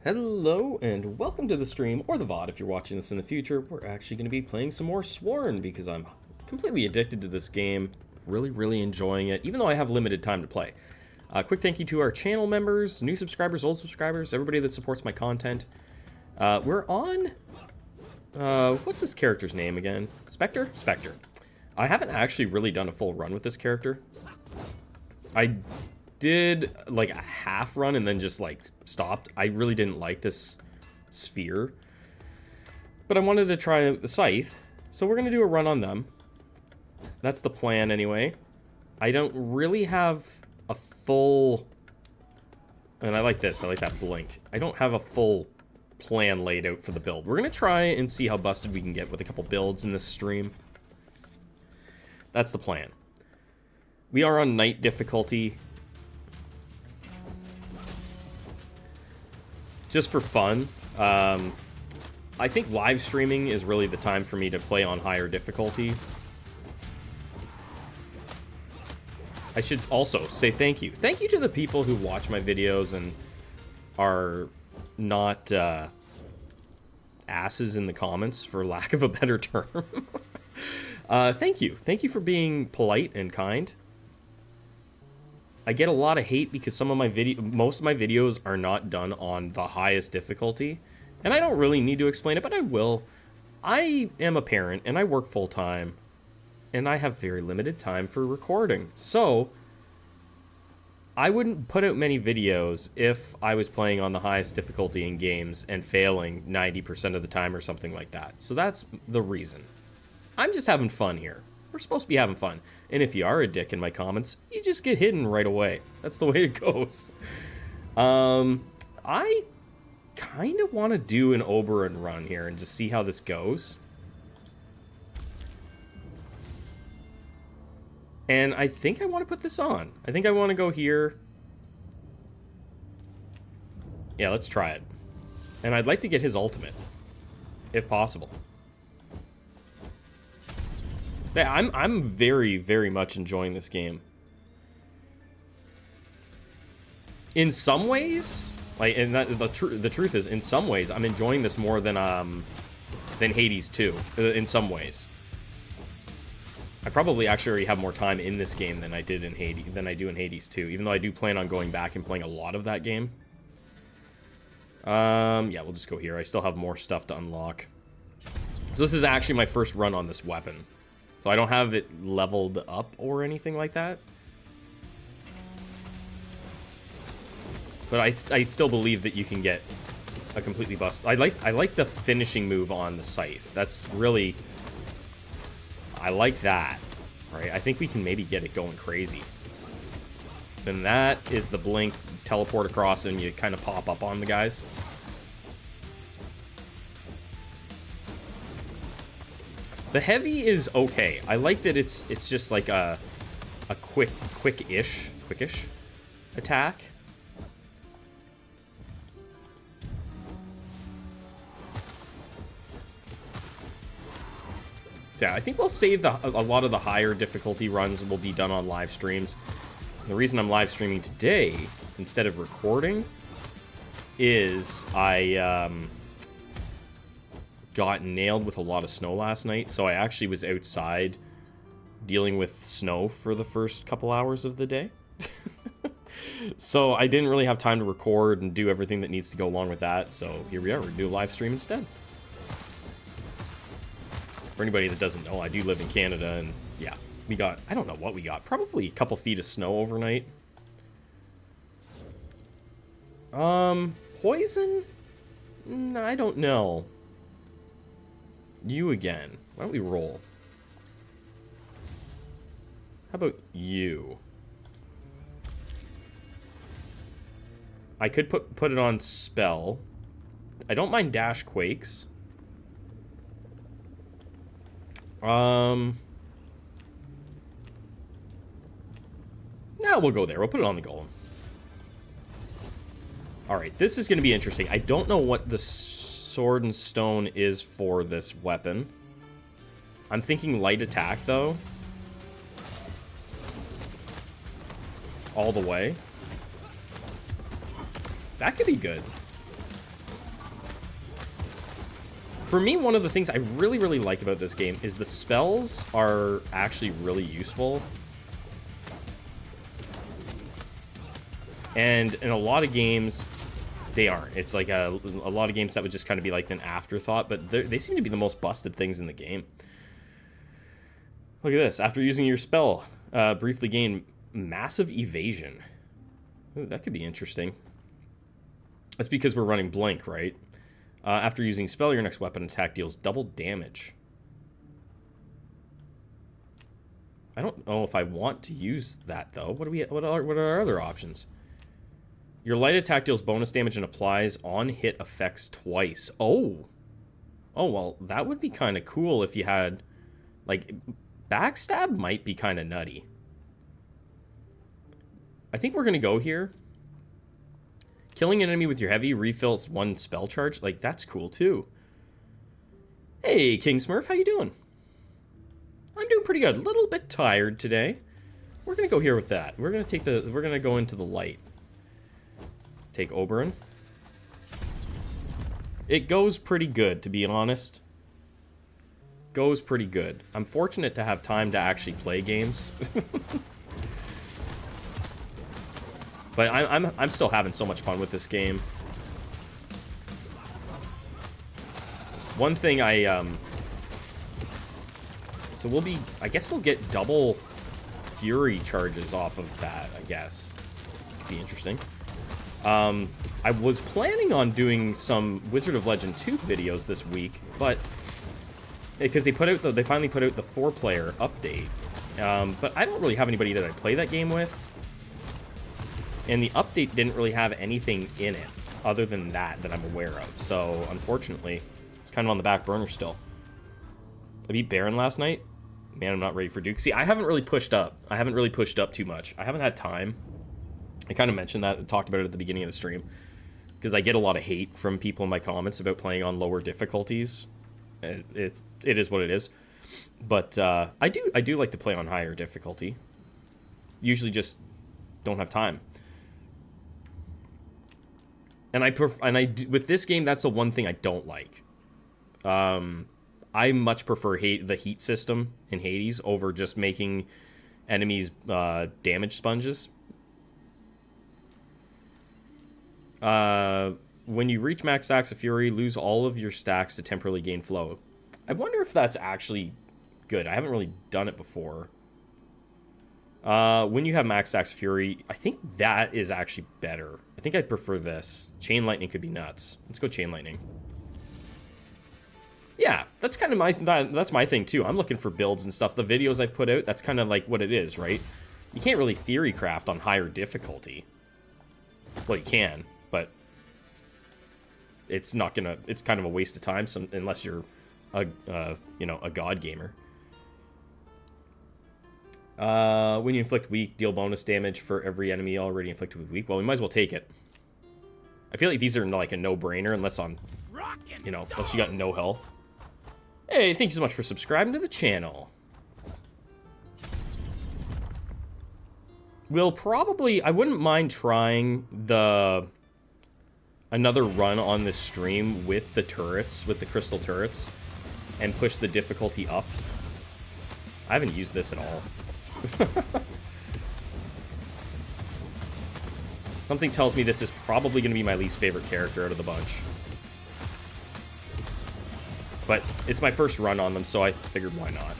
Hello and welcome to the stream, or the VOD if you're watching this in the future. We're actually going to be playing some more Sworn because I'm completely addicted to this game. Really enjoying it, even though I have limited time to play. Quick thank you to our channel members, new subscribers, old subscribers, everybody that supports my content. We're on... what's this character's name again? Spectre? Spectre. I haven't actually really done a full run with this character. I did like a half run and then just like stopped. I really didn't like this sphere, but I wanted to try the scythe, so we're gonna do a run on them. That's the plan anyway. I don't really have a full, and I like this, I like that blink. I don't have a full plan laid out for the build. We're gonna try and see how busted we can get with a couple builds in this stream. That's the plan. We are on night difficulty. Just for fun. I think live streaming is really the time for me to play on higher difficulty. I should also say thank you. Thank you to the people who watch my videos and are not asses in the comments, for lack of a better term. Thank you. Thank you for being polite and kind. I get a lot of hate because most of my videos are not done on the highest difficulty, and I don't really need to explain it, but I will. I am a parent and I work full time, and I have very limited time for recording, so I wouldn't put out many videos if I was playing on the highest difficulty in games and failing 90% of the time or something like that. So that's the reason. I'm just having fun here. We're supposed to be having fun. And if you are a dick in my comments, you just get hidden right away. That's the way it goes. I kind of want to do an Oberon run here and just see how this goes. And I think I want to put this on. I think I want to go here. Yeah, let's try it. And I'd like to get his ultimate, if possible. Yeah, I'm very much enjoying this game. In some ways, like, and the truth is, in some ways, I'm enjoying this more than Hades 2. In some ways, I probably actually already have more time in this game than I do in Hades 2. Even though I do plan on going back and playing a lot of that game. Yeah, we'll just go here. I still have more stuff to unlock. So this is actually my first run on this weapon. So I don't have it leveled up or anything like that. But I still believe that you can get a completely bust. I like the finishing move on the scythe. That's really, I like that. Right? I think we can maybe get it going crazy. Then that is the blink, teleport across, and you kind of pop up on the guys. The heavy is okay. I like that it's just like a quickish attack. Yeah, I think we'll save a lot of the higher difficulty runs will be done on live streams. The reason I'm live streaming today instead of recording is I got nailed with a lot of snow last night, so I actually was outside dealing with snow for the first couple hours of the day. So I didn't really have time to record and do everything that needs to go along with that, so here we are, we're gonna do a live stream instead. For anybody that doesn't know, I do live in Canada, and yeah, we got, I don't know what we got, probably a couple feet of snow overnight. Poison? I don't know. You again. Why don't we roll? How about you? I could put it on spell. I don't mind dash quakes. Now we'll go there. We'll put it on the golem. Alright, this is going to be interesting. I don't know what the sword and stone is for this weapon. I'm thinking light attack, though. All the way. That could be good. For me, one of the things I really, really like about this game is the spells are actually really useful. And in a lot of games, they aren't. It's like a lot of games that would just kind of be like an afterthought, but they seem to be the most busted things in the game. Look at this. After using your spell, briefly gain massive evasion. Ooh, that could be interesting. That's because we're running Blink, right? After using spell, your next weapon attack deals double damage. I don't know if I want to use that though. What are our other options? Your light attack deals bonus damage and applies on hit effects twice. Oh. Oh, well, that would be kind of cool if you had... Like, backstab might be kind of nutty. I think we're going to go here. Killing an enemy with your heavy refills 1 spell charge. Like, that's cool, too. Hey, King Smurf, how you doing? I'm doing pretty good. A little bit tired today. We're going to go here with that. We're going to go into the light. Take Oberon. It goes pretty good, to be honest. Goes pretty good. I'm fortunate to have time to actually play games. But I'm still having so much fun with this game. One thing so I guess we'll get double fury charges off of that, I guess. Could be interesting. I was planning on doing some Wizard of Legend 2 videos this week, but because they finally put out the 4-player update. But I don't really have anybody that I play that game with. And the update didn't really have anything in it other than that I'm aware of. So, unfortunately, it's kind of on the back burner still. I beat Baron last night. Man, I'm not ready for Duke. See, I haven't really pushed up. I haven't really pushed up too much. I haven't had time. I kind of mentioned that and talked about it at the beginning of the stream. Because I get a lot of hate from people in my comments about playing on lower difficulties. It is what it is. But I do like to play on higher difficulty. Usually just don't have time. And with this game, that's the one thing I don't like. I much prefer the heat system in Hades over just making enemies damage sponges. When you reach max stacks of Fury, lose all of your stacks to temporarily gain flow. I wonder if that's actually good. I haven't really done it before. When you have max stacks of Fury, I think that is actually better. I think I'd prefer this. Chain Lightning could be nuts. Let's go Chain Lightning. Yeah, that's kind of that's my thing too. I'm looking for builds and stuff. The videos I've put out, that's kind of like what it is, right? You can't really theory craft on higher difficulty. Well, you can, but it's not gonna. It's kind of a waste of time, unless you're a god gamer. When you inflict weak, deal bonus damage for every enemy already inflicted with weak. Well, we might as well take it. I feel like these are like a no-brainer unless unless you got no health. Hey, thank you so much for subscribing to the channel. We'll probably... I wouldn't mind trying another run on this stream with the turrets, with the crystal turrets, and push the difficulty up. I haven't used this at all. Something tells me this is probably going to be my least favorite character out of the bunch. But it's my first run on them, so I figured why not.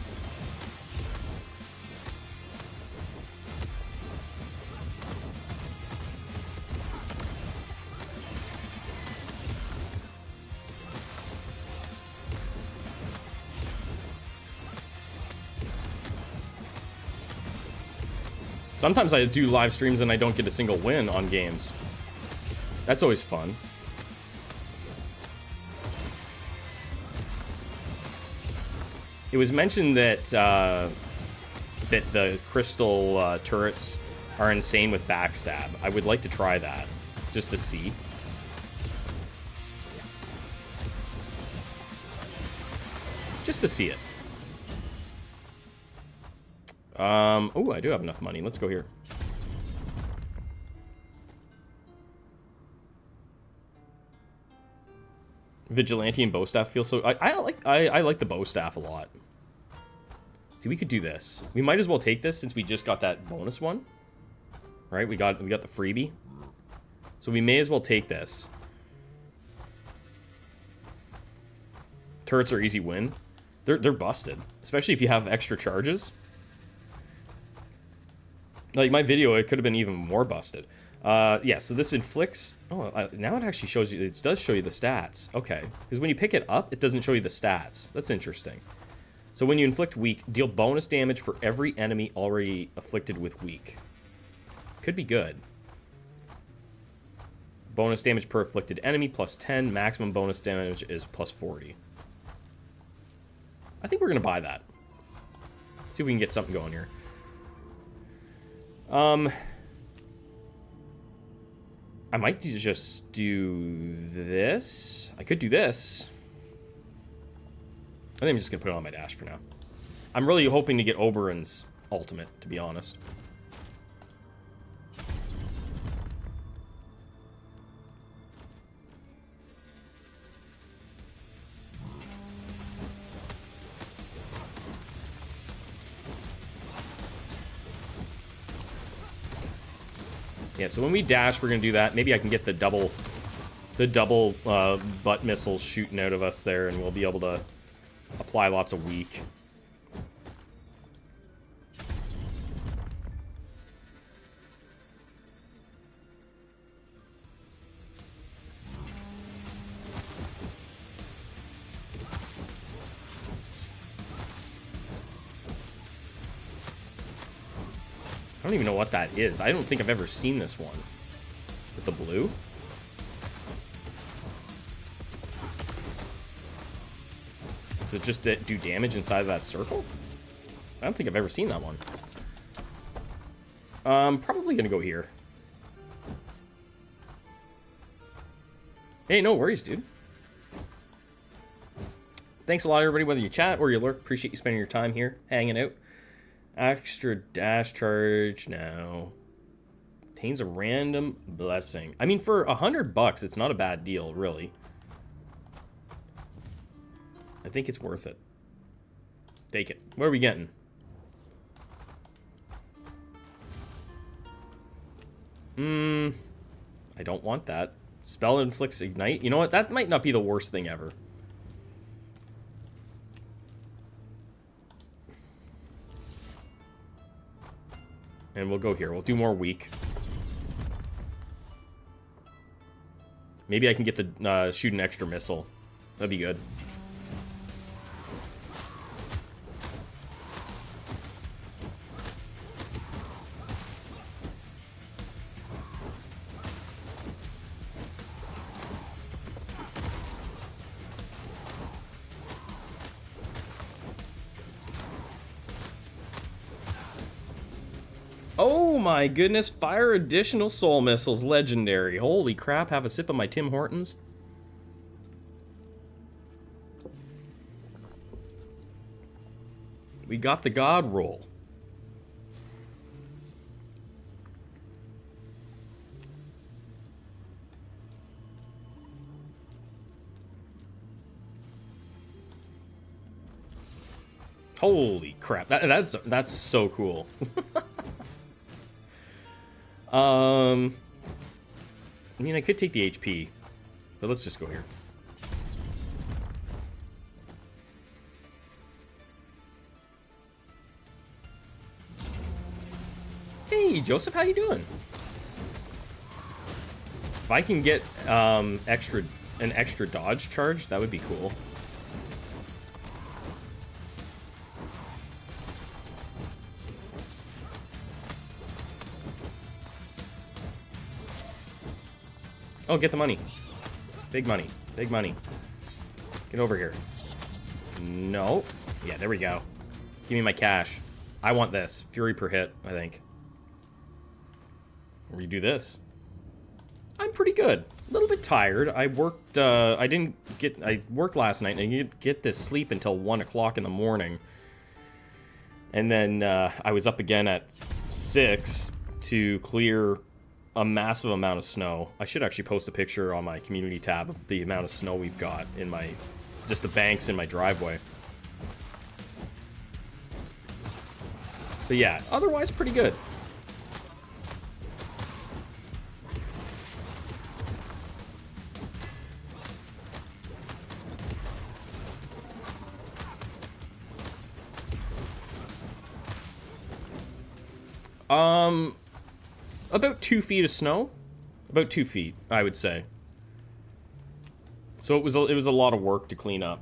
Sometimes I do live streams and I don't get a single win on games. That's always fun. It was mentioned that that the crystal turrets are insane with backstab. I would like to try that, just to see. Just to see it. Oh, I do have enough money. Let's go here. Vigilante and bow staff feel so... I like the bow staff a lot. See, we could do this. We might as well take this since we just got that bonus one. Right? We got the freebie. So we may as well take this. Turrets are easy win. They're busted. Especially if you have extra charges. Like my video, it could have been even more busted. Yeah, so this inflicts... Oh, now it actually shows you... It does show you the stats. Okay. Because when you pick it up, it doesn't show you the stats. That's interesting. So when you inflict weak, deal bonus damage for every enemy already afflicted with weak. Could be good. Bonus damage per afflicted enemy, plus 10. Maximum bonus damage is plus 40. I think we're going to buy that. See if we can get something going here. I might just do this. I could do this. I think I'm just going to put it on my dash for now. I'm really hoping to get Oberon's ultimate, to be honest. Yeah, so when we dash, we're going to do that. Maybe I can get the double butt missiles shooting out of us there, and we'll be able to apply lots of weak. I don't even know what that is. I don't think I've ever seen this one. With the blue? Does it just do damage inside of that circle? I don't think I've ever seen that one. Probably gonna go here. Hey, no worries, dude. Thanks a lot, everybody, whether you chat or you lurk. Appreciate you spending your time here, hanging out. Extra dash charge now. Obtains a random blessing. I mean, for $100, it's not a bad deal, really. I think it's worth it. Take it. What are we getting? I don't want that. Spell inflicts ignite. You know what? That might not be the worst thing ever. And we'll go here. We'll do more weak. Maybe I can get the shoot an extra missile. That'd be good. Oh my goodness, fire additional soul missiles, legendary. Holy crap, have a sip of my Tim Hortons. We got the god roll. Holy crap, that's so cool. I mean, I could take the HP, but let's just go here. Hey, Joseph, how you doing? If I can get an extra dodge charge, that would be cool. Oh, get the money. Big money. Big money. Get over here. No. Yeah, there we go. Give me my cash. I want this. Fury per hit, I think. Redo this. I'm pretty good. A little bit tired. I worked, I worked last night and I didn't get this sleep until 1 o'clock in the morning. And then I was up again at 6 to clear a massive amount of snow. I should actually post a picture on my community tab of the amount of snow we've got in my... just the banks in my driveway. But yeah, otherwise pretty good. About 2 feet of snow. About 2 feet, I would say. So it was a lot of work to clean up.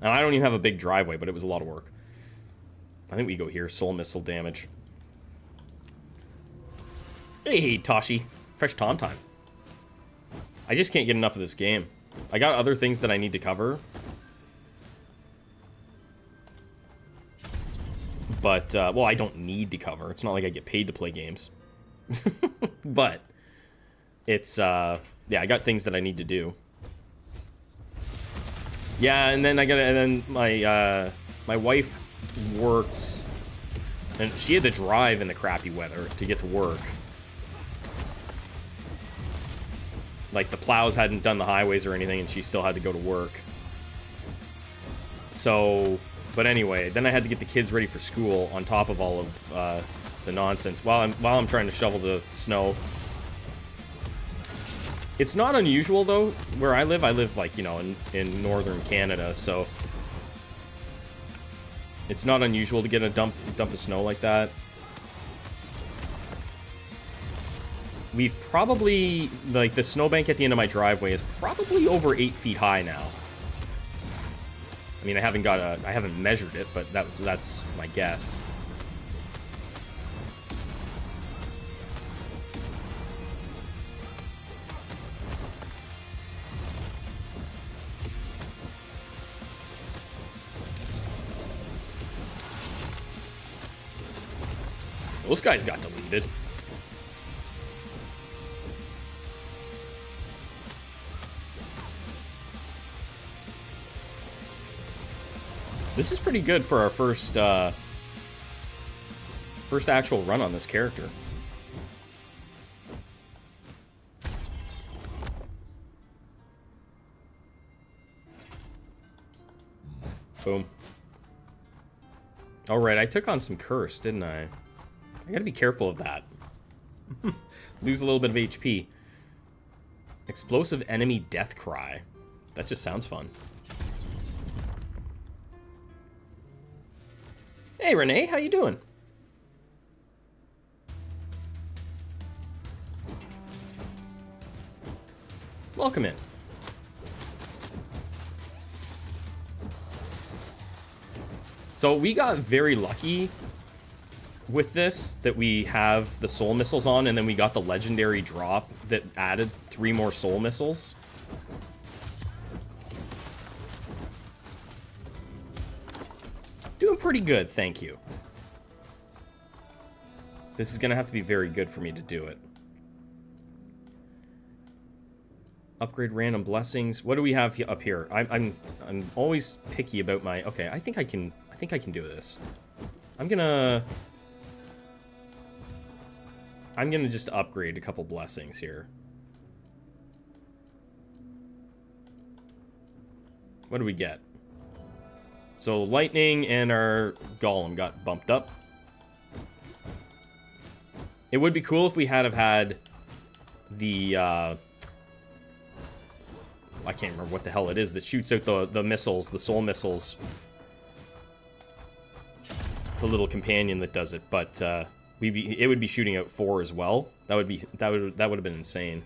And I don't even have a big driveway, but it was a lot of work. I think we go here. Soul missile damage. Hey, Toshi. Fresh Tom time. I just can't get enough of this game. I got other things that I need to cover. But, well, I don't need to cover. It's not like I get paid to play games. But, it's, yeah, I got things that I need to do. Yeah, and then my wife works, and she had to drive in the crappy weather to get to work. Like, the plows hadn't done the highways or anything, and she still had to go to work. So, but anyway, then I had to get the kids ready for school on top of all of the nonsense while I'm trying to shovel the snow. It's not unusual, though, where I live like, you know, in northern Canada, so it's not unusual to get a dump of snow like that. We've probably, like, the snowbank at the end of my driveway is probably over 8 feet high now. I mean, I haven't measured it, but that's my guess. Those guys got deleted. This is pretty good for our first actual run on this character. Boom. Alright, I took on some curse, didn't I? I gotta be careful of that. Lose a little bit of HP. Explosive enemy death cry. That just sounds fun. Hey, Renee, how you doing? Welcome in. So we got very lucky with this, that we have the soul missiles on, and then we got the legendary drop that added 3 more soul missiles. Doing pretty good, thank you. This is gonna have to be very good for me to do it. Upgrade random blessings. What do we have up here? I'm always picky about my... Okay, I think I can do this. I'm gonna just upgrade a couple blessings here. What do we get? So lightning and our golem got bumped up. It would be cool if we had the I can't remember what the hell it is that shoots out the missiles, the soul missiles. The little companion that does it, but it would be shooting out 4 as well. That would have been insane.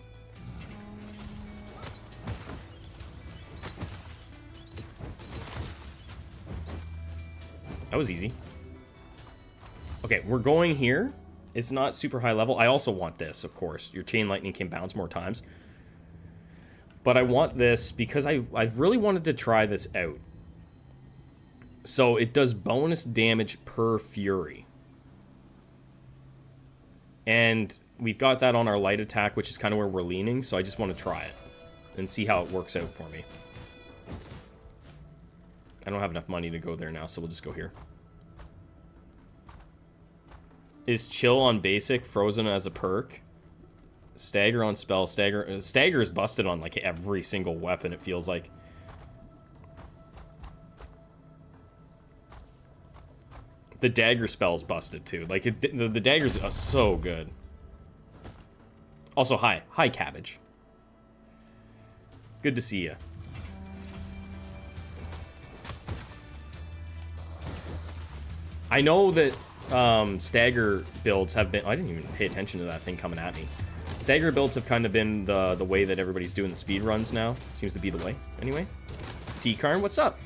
That was easy. Okay, we're going here. It's not super high level. I also want this, of course. Your chain lightning can bounce more times. But I want this because I've really wanted to try this out. So it does bonus damage per fury. And we've got that on our light attack, which is kind of where we're leaning. So I just want to try it and see how it works out for me. I don't have enough money to go there now, so we'll just go here. Is chill on basic frozen as a perk? Stagger on spell. Stagger is busted on like every single weapon, it feels like. The dagger spell's busted too. Like the daggers are so good. Also, hi Cabbage. Good to see you. I know that stagger builds have been... I didn't even pay attention to that thing coming at me. Stagger builds have kind of been the way that everybody's doing the speed runs now. Seems to be the way. Anyway. T-Karn, what's up?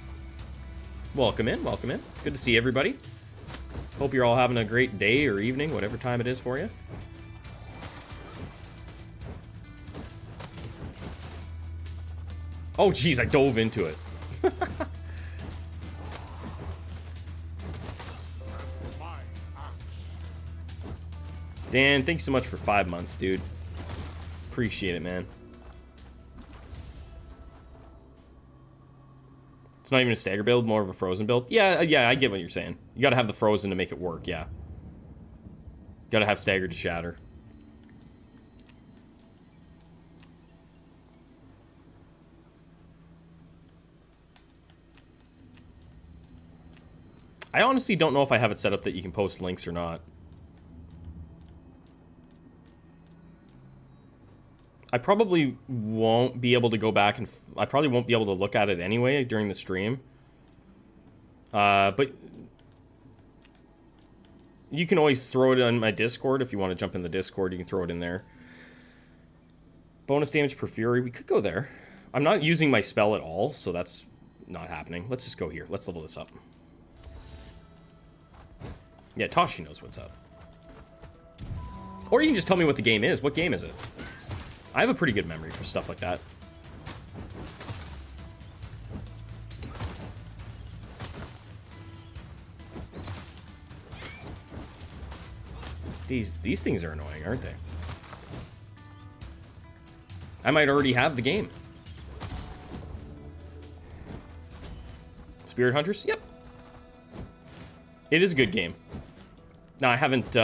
Welcome in, welcome in. Good to see everybody. Hope you're all having a great day or evening, whatever time it is for you. Oh, jeez, I dove into it. Dan, thanks so much for 5 months, dude. Appreciate it, man. It's not even a stagger build, more of a frozen build. Yeah, I get what you're saying. You gotta have the frozen to make it work, yeah. Gotta have stagger to shatter. I honestly don't know if I have it set up that you can post links or not. I probably won't be able to go back and... I probably won't be able to look at it anyway during the stream. But... you can always throw it on my Discord. If you want to jump in the Discord, you can throw it in there. Bonus damage per fury. We could go there. I'm not using my spell at all, so that's not happening. Let's just go here. Let's level this up. Yeah, Toshi knows what's up. Or you can just tell me what the game is. What game is it? I have a pretty good memory for stuff like that. These things are annoying, aren't they? I might already have the game. Spirit Hunters? Yep. It is a good game. Now, I haven't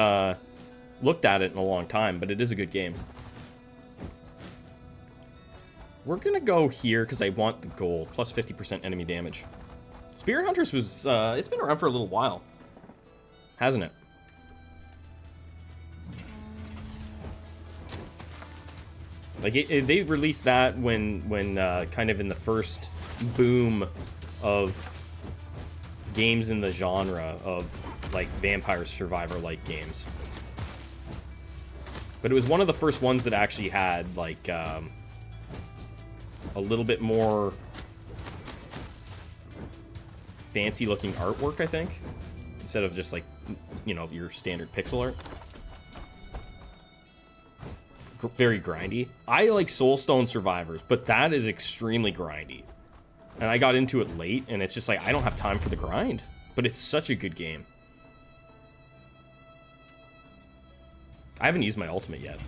looked at it in a long time, but it is a good game. We're going to go here because I want the gold. Plus 50% enemy damage. Spirit Hunters was... it's been around for a little while. Hasn't it? Like, they released that when kind of in the first boom of games in the genre of, like, Vampire Survivor-like games. But it was one of the first ones that actually had, like, a little bit more fancy-looking artwork, I think. Instead of just, like, you know, your standard pixel art. Very grindy. I like Soulstone Survivors, but that is extremely grindy. And I got into it late, and it's just like, I don't have time for the grind. But it's such a good game. I haven't used my ultimate yet.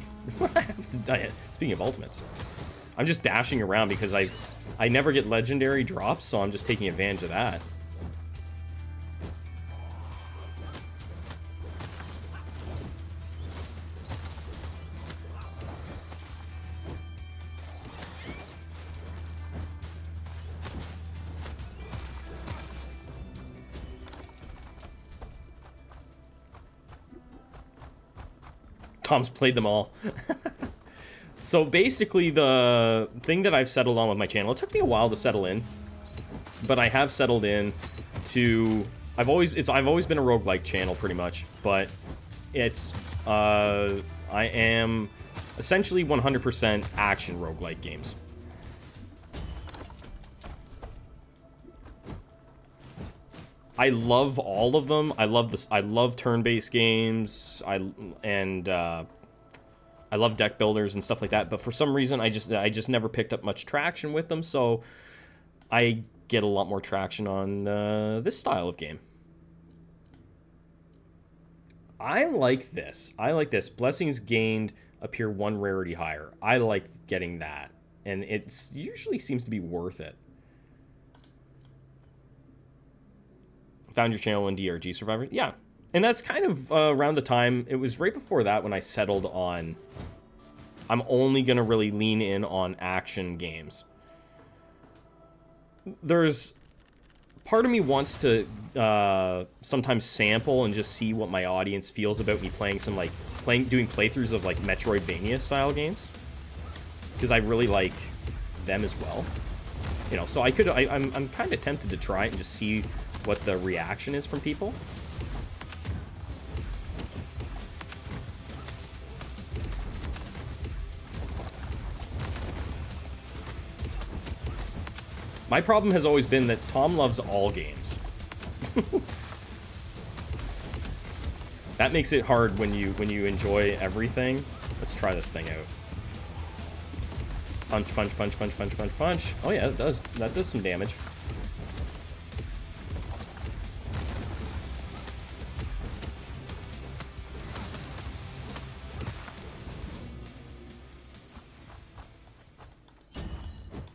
Speaking of ultimates, I'm just dashing around because I never get legendary drops, so I'm just taking advantage of that. Tom's played them all. So basically the thing that I've settled on with my channel, it took me a while to settle in, but I have settled in to... I've always been a roguelike channel pretty much, but it's I am essentially 100% action roguelike games. I love all of them. I love turn-based games. I love deck builders and stuff like that. But for some reason, I just never picked up much traction with them. So I get a lot more traction on this style of game. I like this. Blessings gained appear 1 rarity higher. I like getting that, and it usually seems to be worth it. Found your channel in DRG Survivor? Yeah. And that's kind of around the time... It was right before that when I settled on I'm only going to really lean in on action games. There's... Part of me wants to sometimes sample and just see what my audience feels about me playing some, like, doing playthroughs of, like, Metroidvania-style games. Because I really like them as well. You know, so I'm kind of tempted to try it and just see what the reaction is from people. My problem has always been that Tom loves all games. That makes it hard when you enjoy everything. Let's try this thing out. Punch, punch, punch, punch, punch, punch, punch. Oh yeah, that does some damage.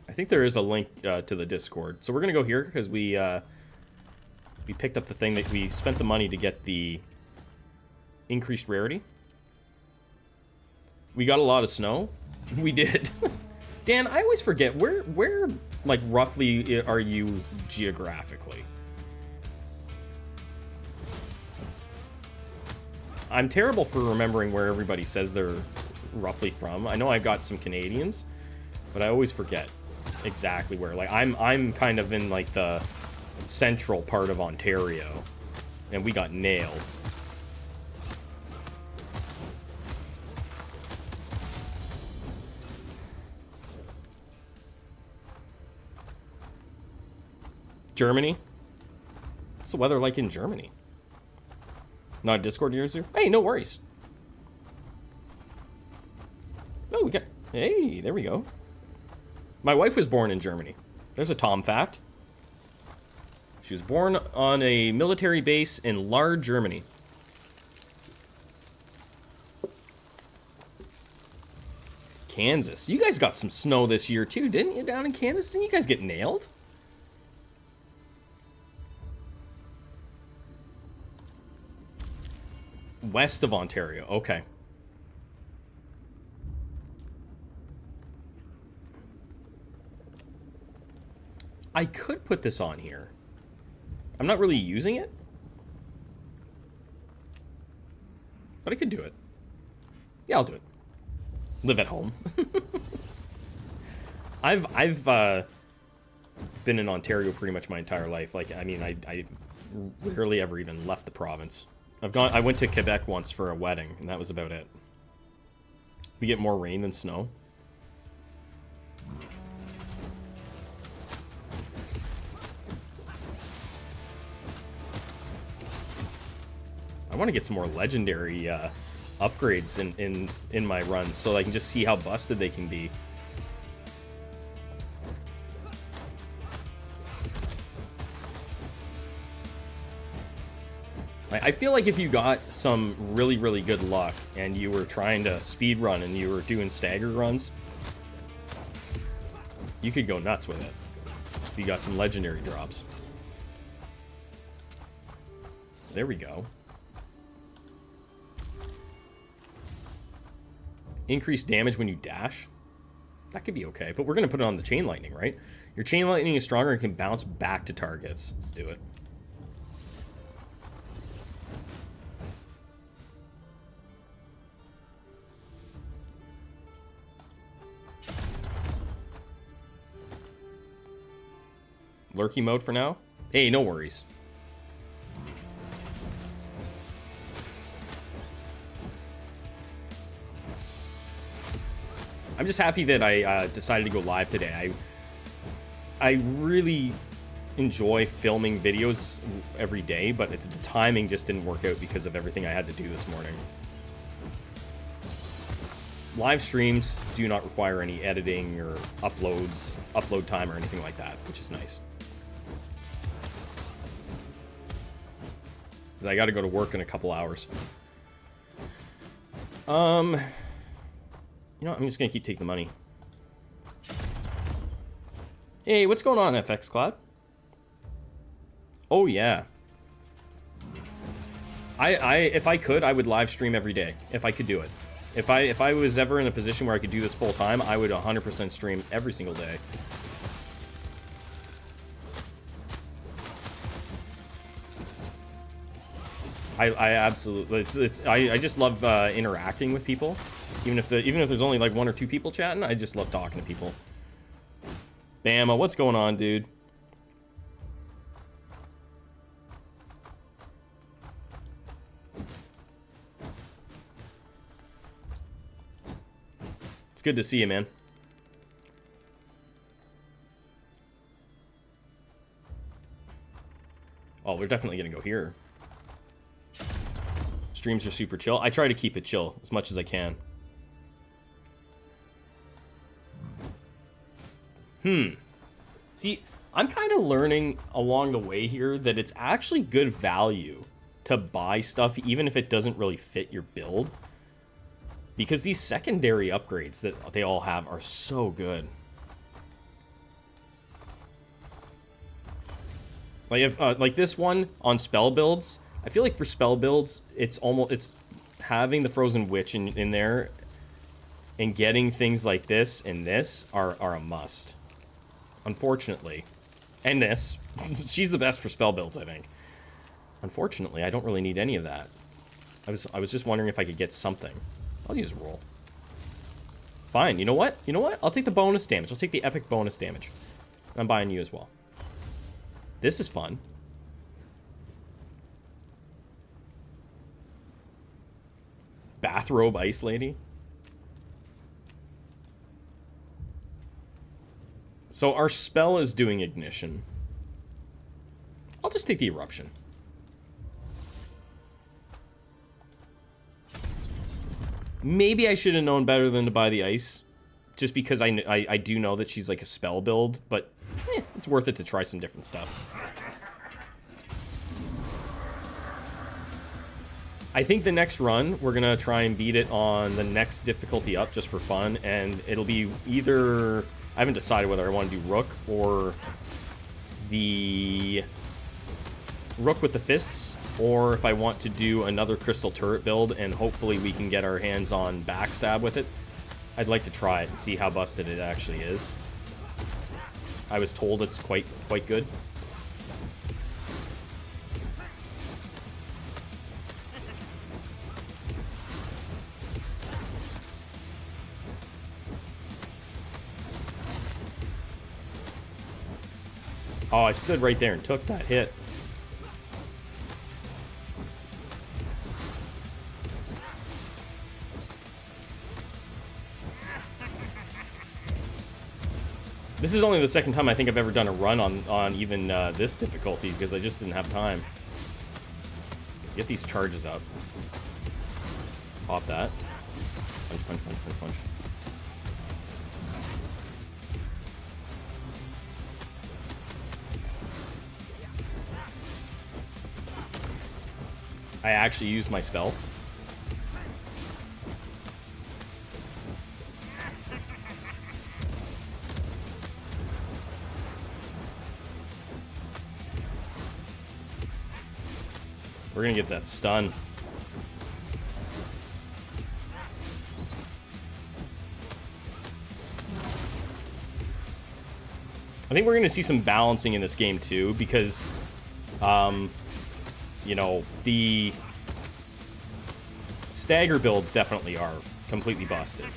I think there is a link to the Discord. So we're gonna go here because we picked up the thing that we spent the money to get the increased rarity. We got a lot of snow. We did. Dan, I always forget where like roughly are you geographically? I'm terrible for remembering where everybody says they're roughly from. I know I've got some Canadians, but I always forget exactly where. Like I'm kind of in like the central part of Ontario, and we got nailed. Germany? What's the weather like in Germany? Not a Discord user? Hey, no worries. Oh, we got... Hey, there we go. My wife was born in Germany. There's a Tom fact. She was born on a military base in Lahr, Germany. Kansas. You guys got some snow this year, too, didn't you? Down in Kansas? Didn't you guys get nailed? West of Ontario. Okay. I could put this on here. I'm not really using it, but I could do it. Yeah, I'll do it. Live at home. I've been in Ontario pretty much my entire life. Like, I mean, I rarely ever even left the province. I went to Quebec once for a wedding, and that was about it. We get more rain than snow. I want to get some more legendary upgrades in my runs so I can just see how busted they can be. I feel like if you got some really, really good luck and you were trying to speed run and you were doing stagger runs, you could go nuts with it if you got some legendary drops. There we go. Increased damage when you dash. That could be okay, but we're going to put it on the chain lightning, right? Your chain lightning is stronger and can bounce back to targets. Let's do it. Lurky mode for now? Hey, no worries. I'm just happy that I decided to go live today. I really enjoy filming videos every day, but the timing just didn't work out because of everything I had to do this morning. Live streams do not require any editing or upload time or anything like that, which is nice. I got to go to work in a couple hours. You know, I'm just gonna keep taking the money. Hey, what's going on, FX Cloud? Oh yeah. If I could, I would live stream every day if I could do it. If I was ever in a position where I could do this full time, I would 100% stream every single day. I absolutely, I just love interacting with people, even if there's only like 1 or 2 people chatting. I just love talking to people. Bama, what's going on, dude? It's good to see you, man. Oh, we're definitely gonna go here. Streams are super chill. I try to keep it chill as much as I can. See, I'm kind of learning along the way here that it's actually good value to buy stuff even if it doesn't really fit your build. Because these secondary upgrades that they all have are so good. Like if like this one on spell builds, I feel like for spell builds, it's having the Frozen Witch in there and getting things like this and this are a must. Unfortunately. And this. She's the best for spell builds, I think. Unfortunately, I don't really need any of that. I was just wondering if I could get something. I'll use roll. Fine, you know what? You know what? I'll take the bonus damage. I'll take the epic bonus damage. I'm buying you as well. This is fun. Bathrobe Ice Lady. So our spell is doing ignition. I'll just take the eruption. Maybe I should have known better than to buy the ice. Just because I do know that she's like a spell build. But it's worth it to try some different stuff. I think the next run, we're going to try and beat it on the next difficulty up just for fun. And it'll be either... I haven't decided whether I want to do Rook or the Rook with the Fists, or if I want to do another Crystal Turret build, and hopefully we can get our hands on Backstab with it. I'd like to try it and see how busted it actually is. I was told it's quite good. Oh, I stood right there and took that hit. This is only the second time I think I've ever done a run on even this difficulty, because I just didn't have time. Get these charges up. Pop that. Punch, punch, punch, punch, punch. I actually used my spell. We're gonna get that stun. I think we're gonna see some balancing in this game too, because you know, the stagger builds definitely are completely busted.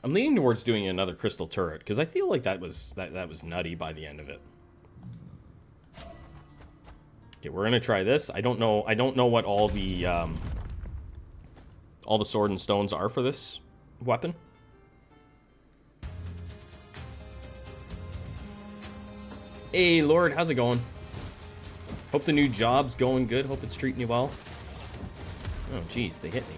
I'm leaning towards doing another Crystal Turret, because I feel like that was nutty by the end of it. Okay, we're gonna try this. I don't know what all the sword and stones are for this weapon. Hey Lord, how's it going? Hope the new job's going good. Hope it's treating you well. Oh geez, they hit me.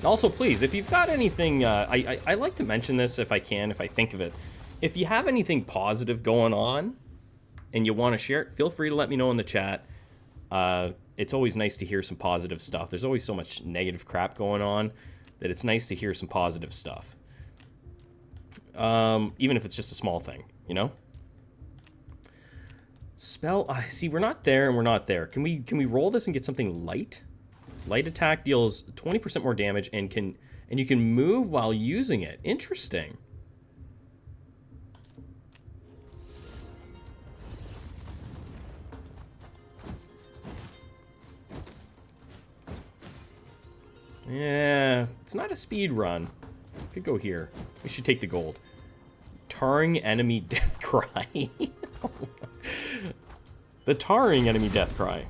Also, please, if you've got anything, I like to mention this if I can, if I think of it. If you have anything positive going on and you want to share it, feel free to let me know in the chat. It's always nice to hear some positive stuff. There's always so much negative crap going on that it's nice to hear some positive stuff. Even if it's just a small thing, you know? Spell, see, we're not there and we're not there. Can we roll this and get something light? Light attack deals 20% more damage and you can move while using it. Interesting. Yeah, it's not a speed run. Could go here. We should take the gold. Tarring enemy death cry. The tarring enemy death cry.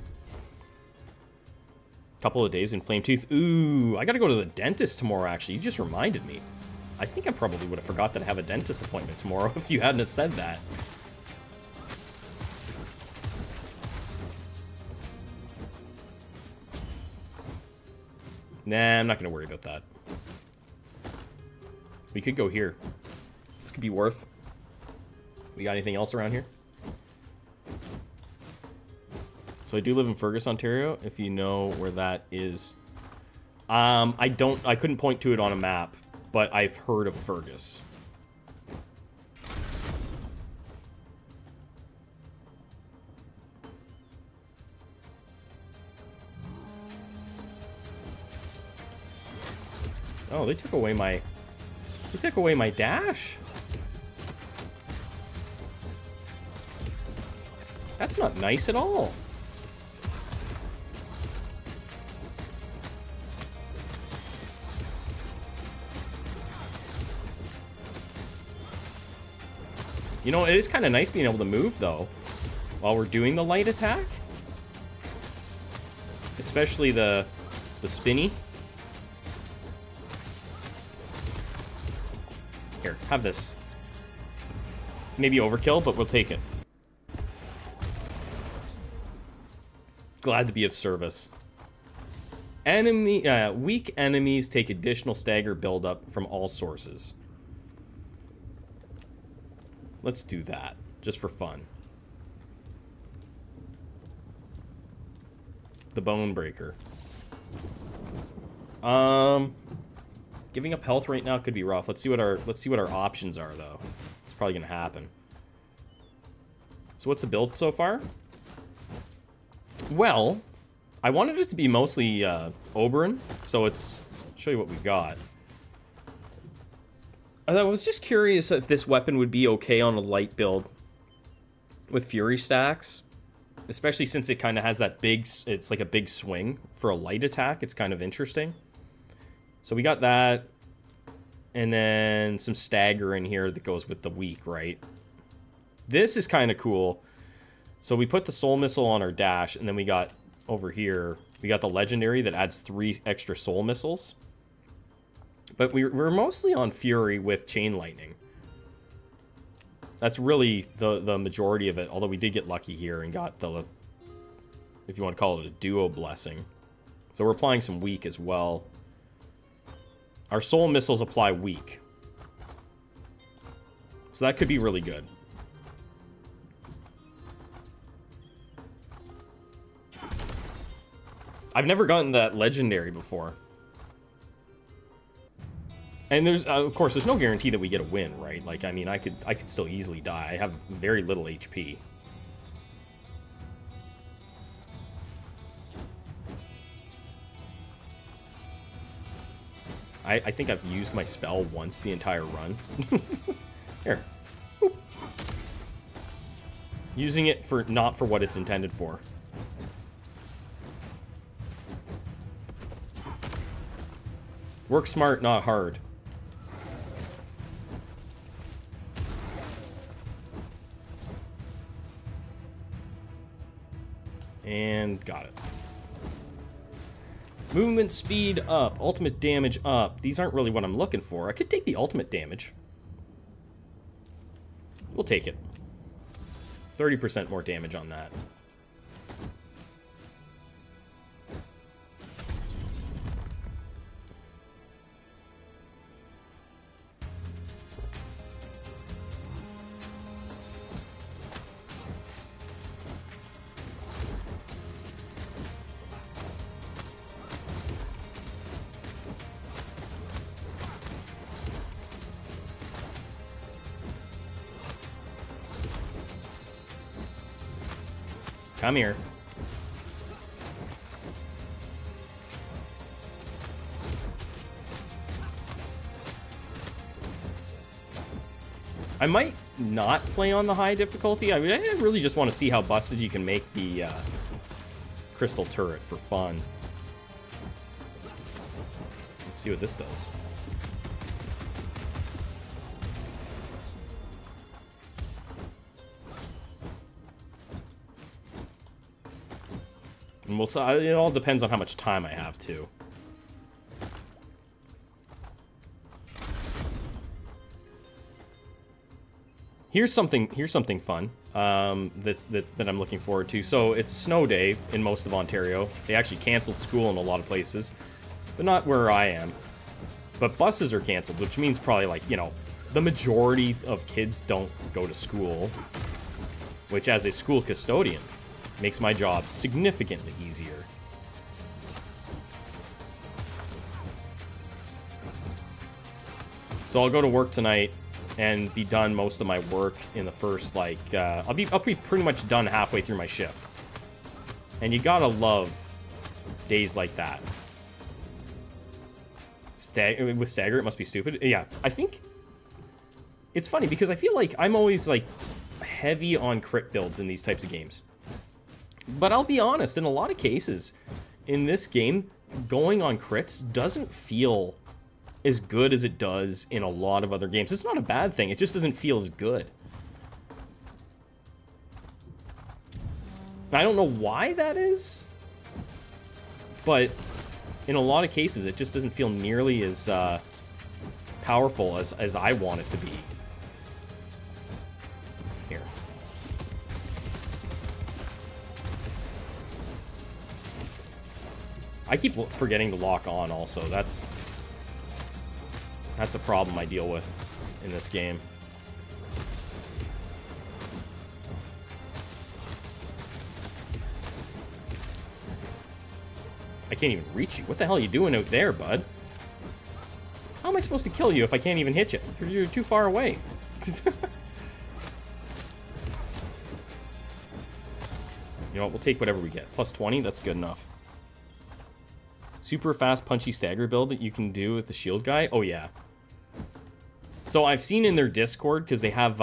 Couple of days in flame tooth. Ooh, I gotta go to the dentist tomorrow, actually. You just reminded me. I think I probably would have forgot that I have a dentist appointment tomorrow if you hadn't have said that. Nah, I'm not gonna worry about that. We could go here. This could be worth. We got anything else around here? So I do live in Fergus, Ontario, if you know where that is. I couldn't point to it on a map, but I've heard of Fergus. Oh, they took away my dash. That's not nice at all. You know, it is kind of nice being able to move, though, while we're doing the light attack. Especially the spinny. Here, have this. Maybe overkill, but we'll take it. Glad to be of service. Weak enemies take additional stagger buildup from all sources. Let's do that, just for fun. The Bone Breaker. Giving up health right now could be rough. Let's see what our options are, though. It's probably gonna happen. So what's the build so far? Well, I wanted it to be mostly Oberon, so I'll show you what we got. I was just curious if this weapon would be okay on a light build with Fury stacks, especially since it kind of has that it's like a big swing for a light attack. It's kind of interesting. So we got that, and then some stagger in here that goes with the weak, right? This is kind of cool. So we put the soul missile on our dash, and then we got over here, we got the legendary that adds 3 extra soul missiles. But we're mostly on Fury with Chain Lightning. That's really the majority of it, although we did get lucky here and got the, if you want to call it, a duo blessing. So we're applying some weak as well. Our soul missiles apply weak. So that could be really good. I've never gotten that legendary before. And there's, of course, there's no guarantee that we get a win, right? Like, I mean, I could still easily die. I have very little HP. I think I've used my spell once the entire run. Here. Boop. Using it for not for what it's intended for. Work smart, not hard. And got it. Movement speed up, ultimate damage up. These aren't really what I'm looking for. I could take the ultimate damage. We'll take it. 30% more damage on that. Come here. I might not play on the high difficulty. I mean, I really just want to see how busted you can make the crystal turret for fun. Let's see what this does. And we'll see. It all depends on how much time I have too. Here's something fun that I'm looking forward to. So it's a snow day in most of Ontario. They actually canceled school in a lot of places, but not where I am. But buses are canceled, which means probably, like, you know, the majority of kids don't go to school, which as a school custodian makes my job significantly easier. So I'll go to work tonight and be done most of my work in the first, like, I'll be pretty much done halfway through my shift. And you gotta love days like that. With stagger, it must be stupid. Yeah, I think it's funny because I feel like I'm always, like, heavy on crit builds in these types of games. But I'll be honest, in a lot of cases, in this game, going on crits doesn't feel as good as it does in a lot of other games. It's not a bad thing, it just doesn't feel as good. I don't know why that is, but in a lot of cases, it just doesn't feel nearly as powerful as I want it to be. Here. I keep forgetting to lock on also. That's a problem I deal with in this game. I can't even reach you. What the hell are you doing out there, bud? How am I supposed to kill you if I can't even hit you? You're too far away. You know what? We'll take whatever we get. Plus 20, that's good enough. Super fast punchy stagger build that you can do with the shield guy. Oh, yeah. So I've seen in their Discord, because they have,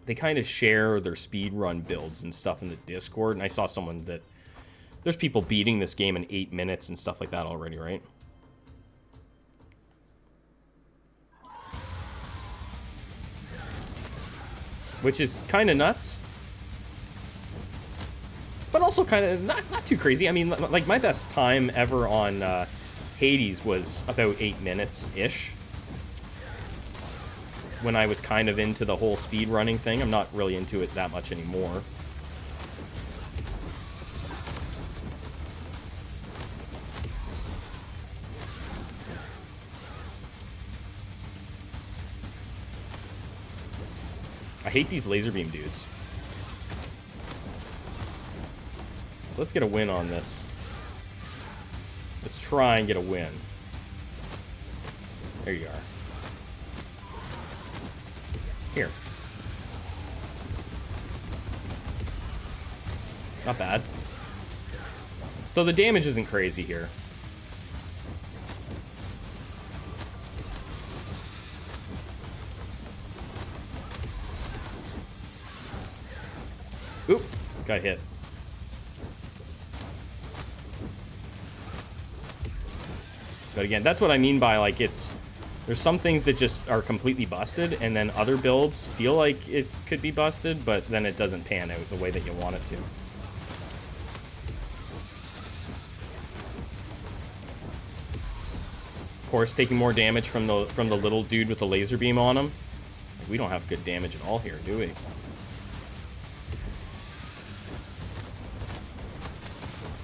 they kind of share their speedrun builds and stuff in the Discord, and I saw someone that, there's people beating this game in 8 minutes and stuff like that already, right? Which is kind of nuts. But also kind of not too crazy. I mean, like, my best time ever on Hades was about 8 minutes-ish. When I was kind of into the whole speed running thing. I'm not really into it that much anymore. I hate these laser beam dudes. So let's get a win on this. Let's try and get a win. There you are. Here. Not bad. So the damage isn't crazy here. Oop, got hit. But again, that's what I mean by, like, there's some things that just are completely busted, and then other builds feel like it could be busted, but then it doesn't pan out the way that you want it to. Of course, taking more damage from the little dude with the laser beam on him. We don't have good damage at all here, do we?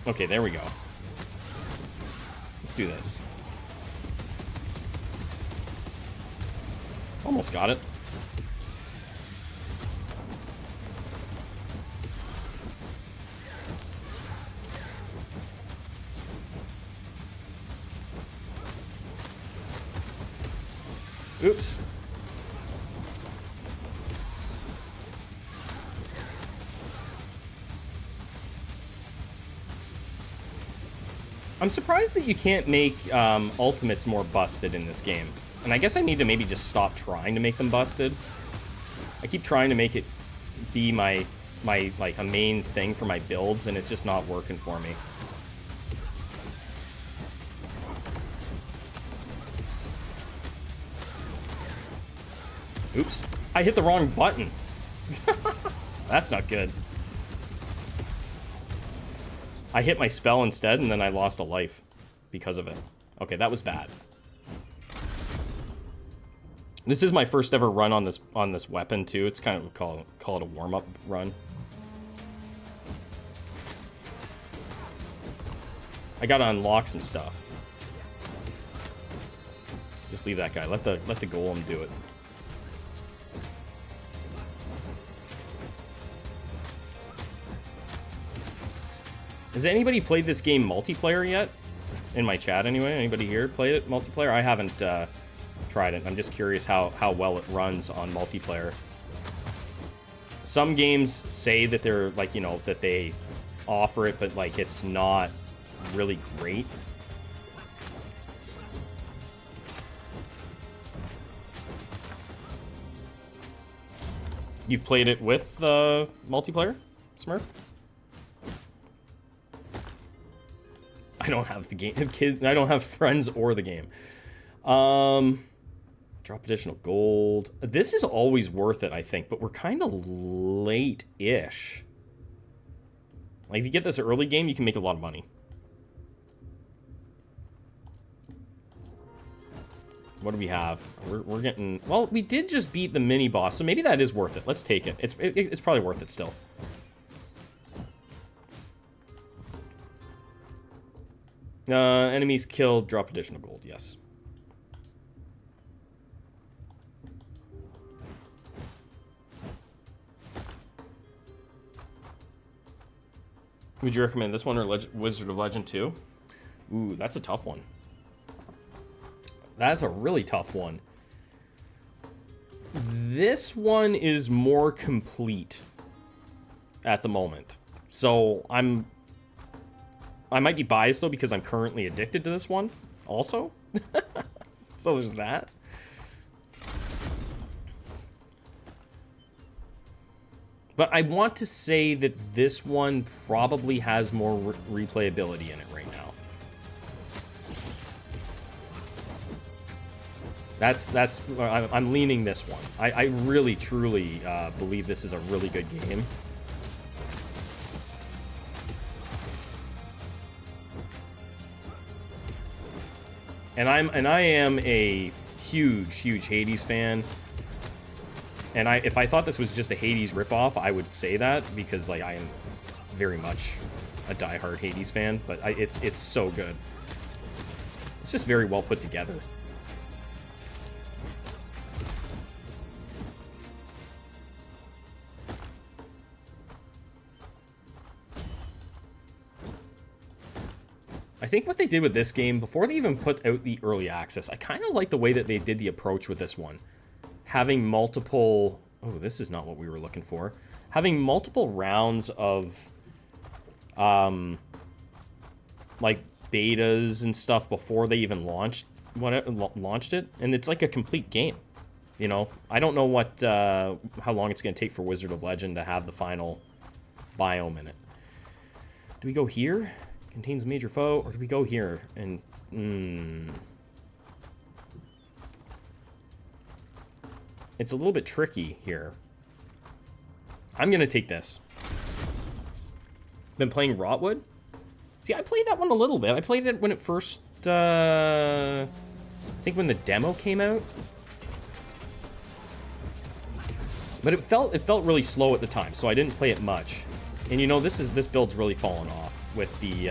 Okay, there we go. Let's do this. Almost got it. Oops. I'm surprised that you can't make ultimates more busted in this game. And I guess I need to maybe just stop trying to make them busted. I keep trying to make it be my like a main thing for my builds, and it's just not working for me. Oops. I hit the wrong button. That's not good. I hit my spell instead, and then I lost a life because of it. Okay, that was bad. This is my first ever run on this weapon too. It's kind of call it a warm-up run. I gotta unlock some stuff. Just leave that guy. Let the golem do it. Has anybody played this game multiplayer yet? In my chat, anyway. Anybody here played it multiplayer? I haven't tried it. I'm just curious how well it runs on multiplayer. Some games say that they're like, you know, that they offer it, but like it's not really great. You've played it with multiplayer, Smurf? I don't have the game. I don't have friends or the game. Drop additional gold. This is always worth it, I think, but we're kind of late-ish. Like, if you get this early game, you can make a lot of money. What do we have? We're getting... Well, we did just beat the mini-boss, so maybe that is worth it. Let's take it. It's probably worth it still. Enemies killed, drop additional gold, yes. Would you recommend this one or Wizard of Legend 2? Ooh, that's a tough one. That's a really tough one. This one is more complete at the moment. So I might be biased, though, because I'm currently addicted to this one also. So there's that. But I want to say that this one probably has more replayability in it right now. I'm leaning this one. I really, truly believe this is a really good game. And I am a huge Hades fan. And if I thought this was just a Hades ripoff, I would say that, because like I am very much a diehard Hades fan. But it's so good. It's just very well put together. I think what they did with this game, before they even put out the early access, I kind of like the way that they did the approach with this one. Having multiple... Oh, this is not what we were looking for. Having multiple rounds of, like, betas and stuff before they even launched it. And it's like a complete game, you know? I don't know what how long it's going to take for Wizard of Legend to have the final biome in it. Do we go here? Contains major foe, or do we go here? And it's a little bit tricky here. I'm gonna take this. Been playing Rotwood. See, I played that one a little bit. I played it when it first, I think when the demo came out. But it felt really slow at the time, so I didn't play it much. And you know, this build's really fallen off with the,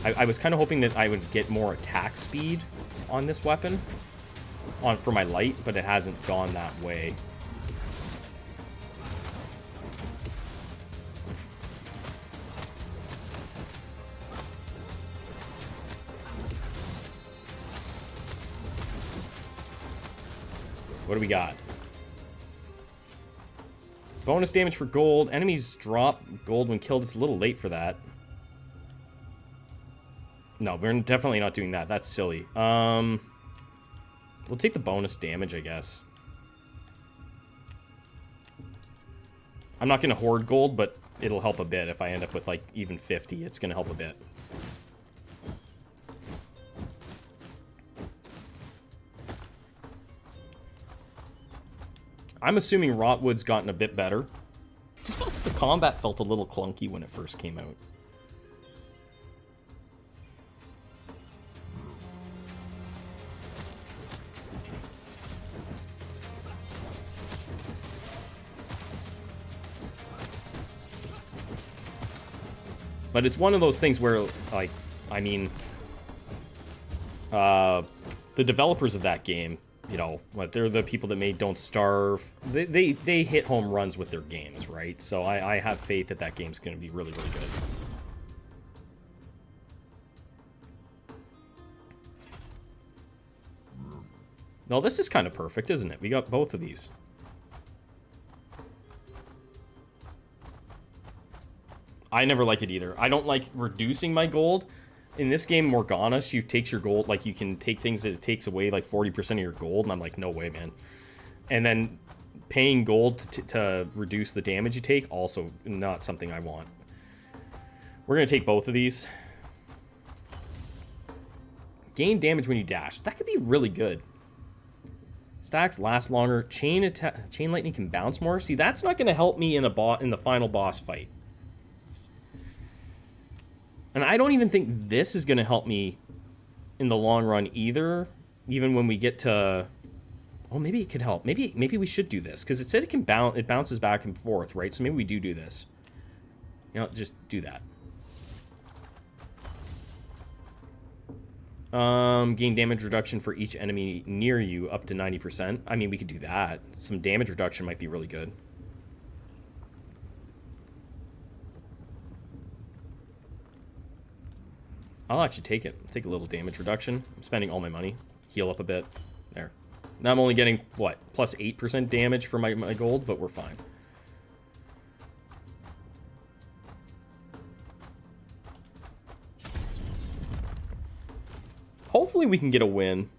I was kind of hoping that I would get more attack speed on this weapon for my light, but it hasn't gone that way. What do we got? Bonus damage for gold. Enemies drop gold when killed. It's a little late for that. No, we're definitely not doing that. That's silly. We'll take the bonus damage, I guess. I'm not going to hoard gold, but it'll help a bit. If I end up with, like, even 50, it's going to help a bit. I'm assuming Rotwood's gotten a bit better. Just felt the combat felt a little clunky when it first came out. But it's one of those things where, like, I mean, the developers of that game, you know, they're the people that made Don't Starve. They hit home runs with their games, right? So I have faith that that game's going to be really, really good. No, this is kind of perfect, isn't it? We got both of these. I never like it either. I don't like reducing my gold. In this game, Morgana, she takes your gold. Like, you can take things that it takes away, like, 40% of your gold. And I'm like, no way, man. And then paying gold to reduce the damage you take, also not something I want. We're going to take both of these. Gain damage when you dash. That could be really good. Stacks last longer. Chain lightning can bounce more. See, that's not going to help me in the final boss fight. And I don't even think this is going to help me in the long run either. Even when we get to... Oh, maybe it could help. Maybe we should do this. Because it said it bounces back and forth, right? So maybe we do this. You know, just do that. Gain damage reduction for each enemy near you up to 90%. I mean, we could do that. Some damage reduction might be really good. I'll actually take it. Take a little damage reduction. I'm spending all my money. Heal up a bit. There. Now I'm only getting, what, plus 8% damage for my gold, but we're fine. Hopefully we can get a win.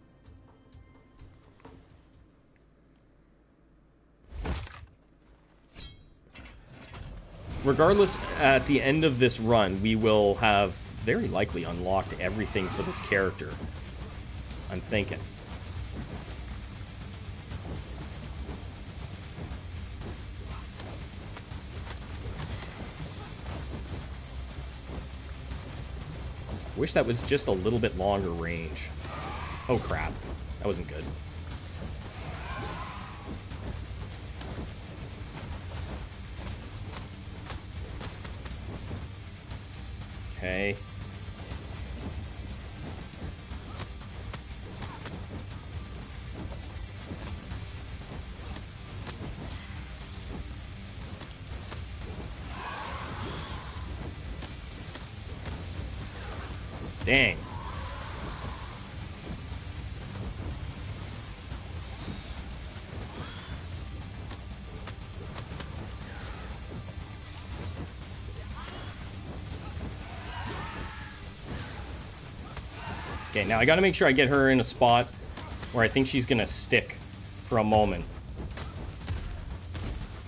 Regardless, at the end of this run, we will have very likely unlocked everything for this character. I'm thinking. Wish that was just a little bit longer range. Oh crap. That wasn't good. Okay. Dang. Okay, now I gotta make sure I get her in a spot where I think she's gonna stick for a moment.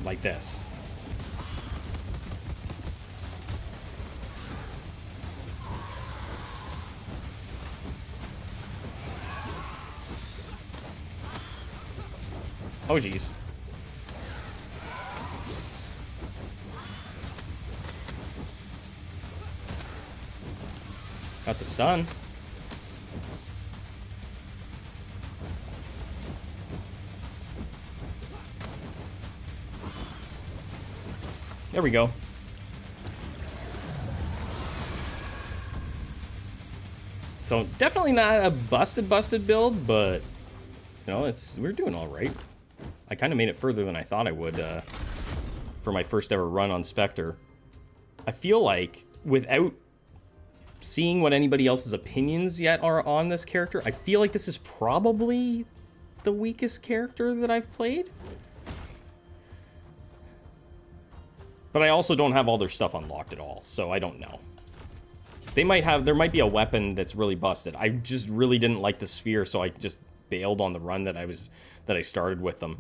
Like this. Oh, jeez. Got the stun. There we go. So definitely not a busted build, but you know, we're doing all right. I kind of made it further than I thought I would for my first ever run on Spectre. I feel like without seeing what anybody else's opinions yet are on this character, I feel like this is probably the weakest character that I've played. But I also don't have all their stuff unlocked at all, so I don't know. They might have, there might be a weapon that's really busted. I just really didn't like the sphere, so I just bailed on the run that I started with them.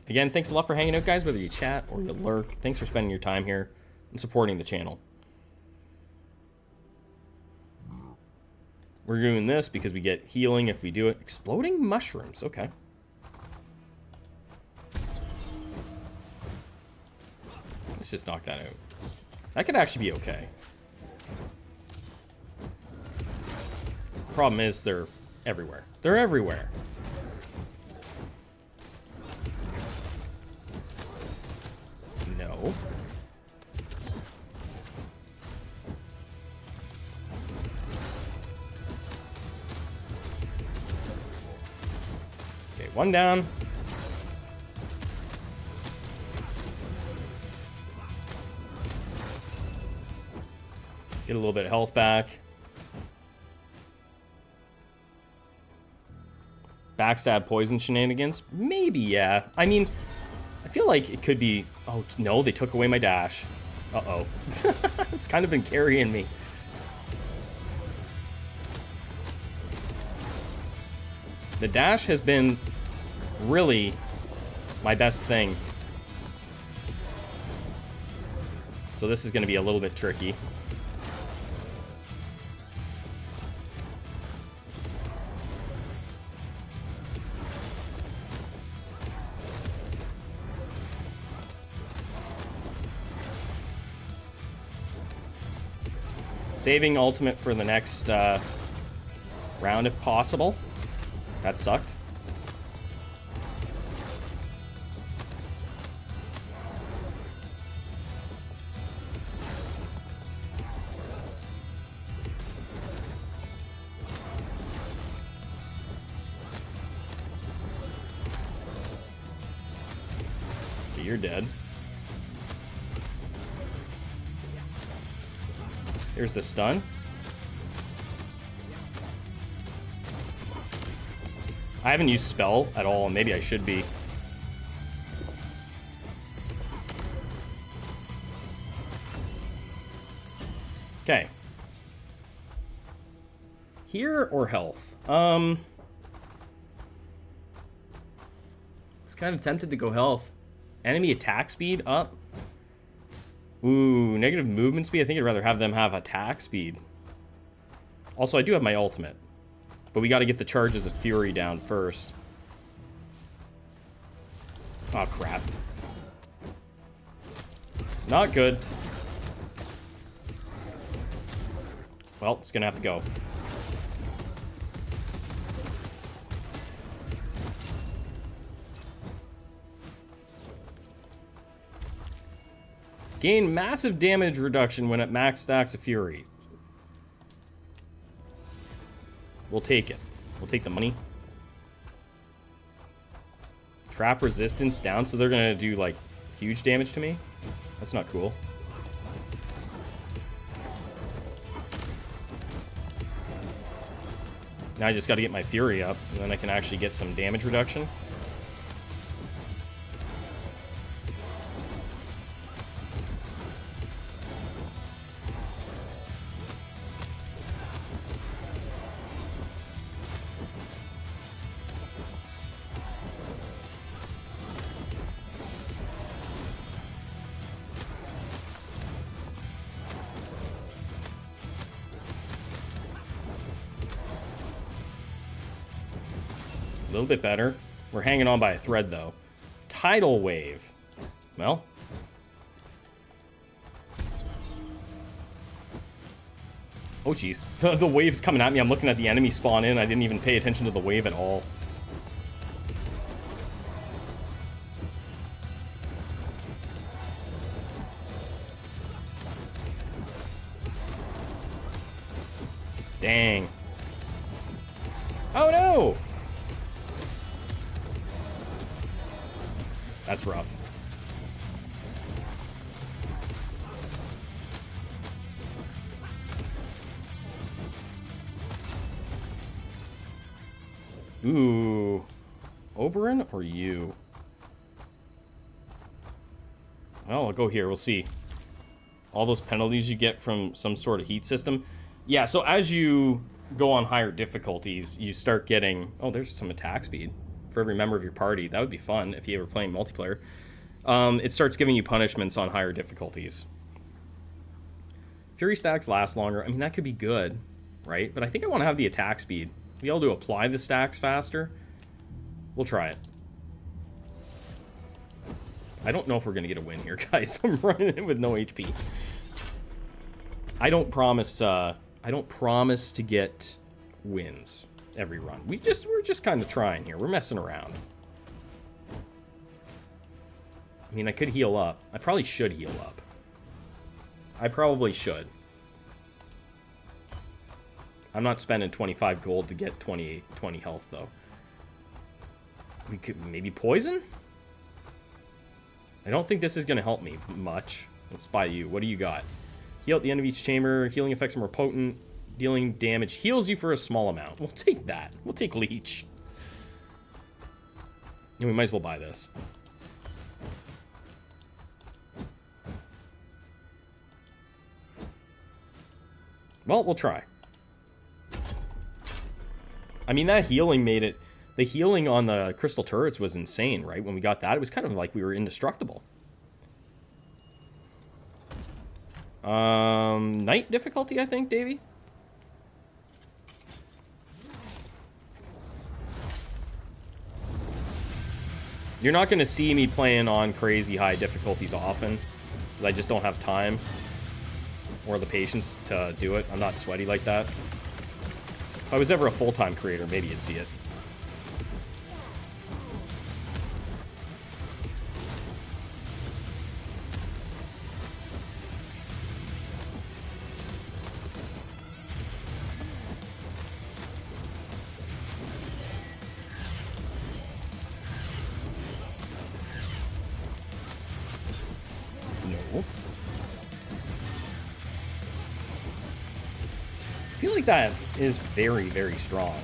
Again, thanks a lot for hanging out, guys, whether you chat or you lurk. Thanks for spending your time here and supporting the channel. We're doing this because we get healing if we do it. Exploding mushrooms, okay. Let's just knock that out. That could actually be okay. Problem is, they're everywhere. They're everywhere. No. Okay, one down. Get a little bit of health back. Backstab poison shenanigans? Maybe, yeah. I mean, I feel like it could be... Oh, no, they took away my dash. Uh-oh. It's kind of been carrying me. The dash has been really my best thing. So this is going to be a little bit tricky. Saving ultimate for the next round if possible. That sucked. Okay, you're dead. Here's the stun. I haven't used spell at all, and maybe I should be. Okay. Here or health? It's kind of tempted to go health. Enemy attack speed up. Ooh, negative movement speed. I think I'd rather have them have attack speed. Also, I do have my ultimate. But we got to get the charges of Fury down first. Oh, crap. Not good. Well, it's going to have to go. Gain massive damage reduction when at max stacks of Fury. We'll take it. We'll take the money. Trap resistance down, so they're gonna do like huge damage to me. That's not cool. Now I just gotta get my Fury up, and then I can actually get some damage reduction. A little bit better. We're hanging on by a thread, though. Tidal wave. Well. Oh, jeez. The wave's coming at me. I'm looking at the enemy spawn in. I didn't even pay attention to the wave at all. Dang. Oh, no! That's rough. Ooh. Oberon or you? Well, I'll go here. We'll see. All those penalties you get from some sort of heat system. Yeah, so as you go on higher difficulties, you start getting... Oh, there's some attack speed for every member of your party. That would be fun if you were playing multiplayer. It starts giving you punishments on higher difficulties. Fury stacks last longer. I mean, that could be good, right? But I think I want to have the attack speed. Be able to apply the stacks faster. We'll try it. I don't know if we're going to get a win here, guys. I'm running in with no HP. I don't promise to get wins every run. We're just kind of trying here. We're messing around. I mean, I could heal up. I probably should heal up. I probably should. I'm not spending 25 gold to get 20 health, though. We could maybe poison? I don't think this is going to help me much. Let's buy you. What do you got? Heal at the end of each chamber. Healing effects are more potent. Dealing damage heals you for a small amount. We'll take that. We'll take Leech. And we might as well buy this. Well, we'll try. I mean, that healing made it... The healing on the crystal turrets was insane, right? When we got that, it was kind of like we were indestructible. Night difficulty, I think, Davey? You're not going to see me playing on crazy high difficulties often, because I just don't have time or the patience to do it. I'm not sweaty like that. If I was ever a full-time creator, maybe you'd see it. No. I feel like that is very, very strong.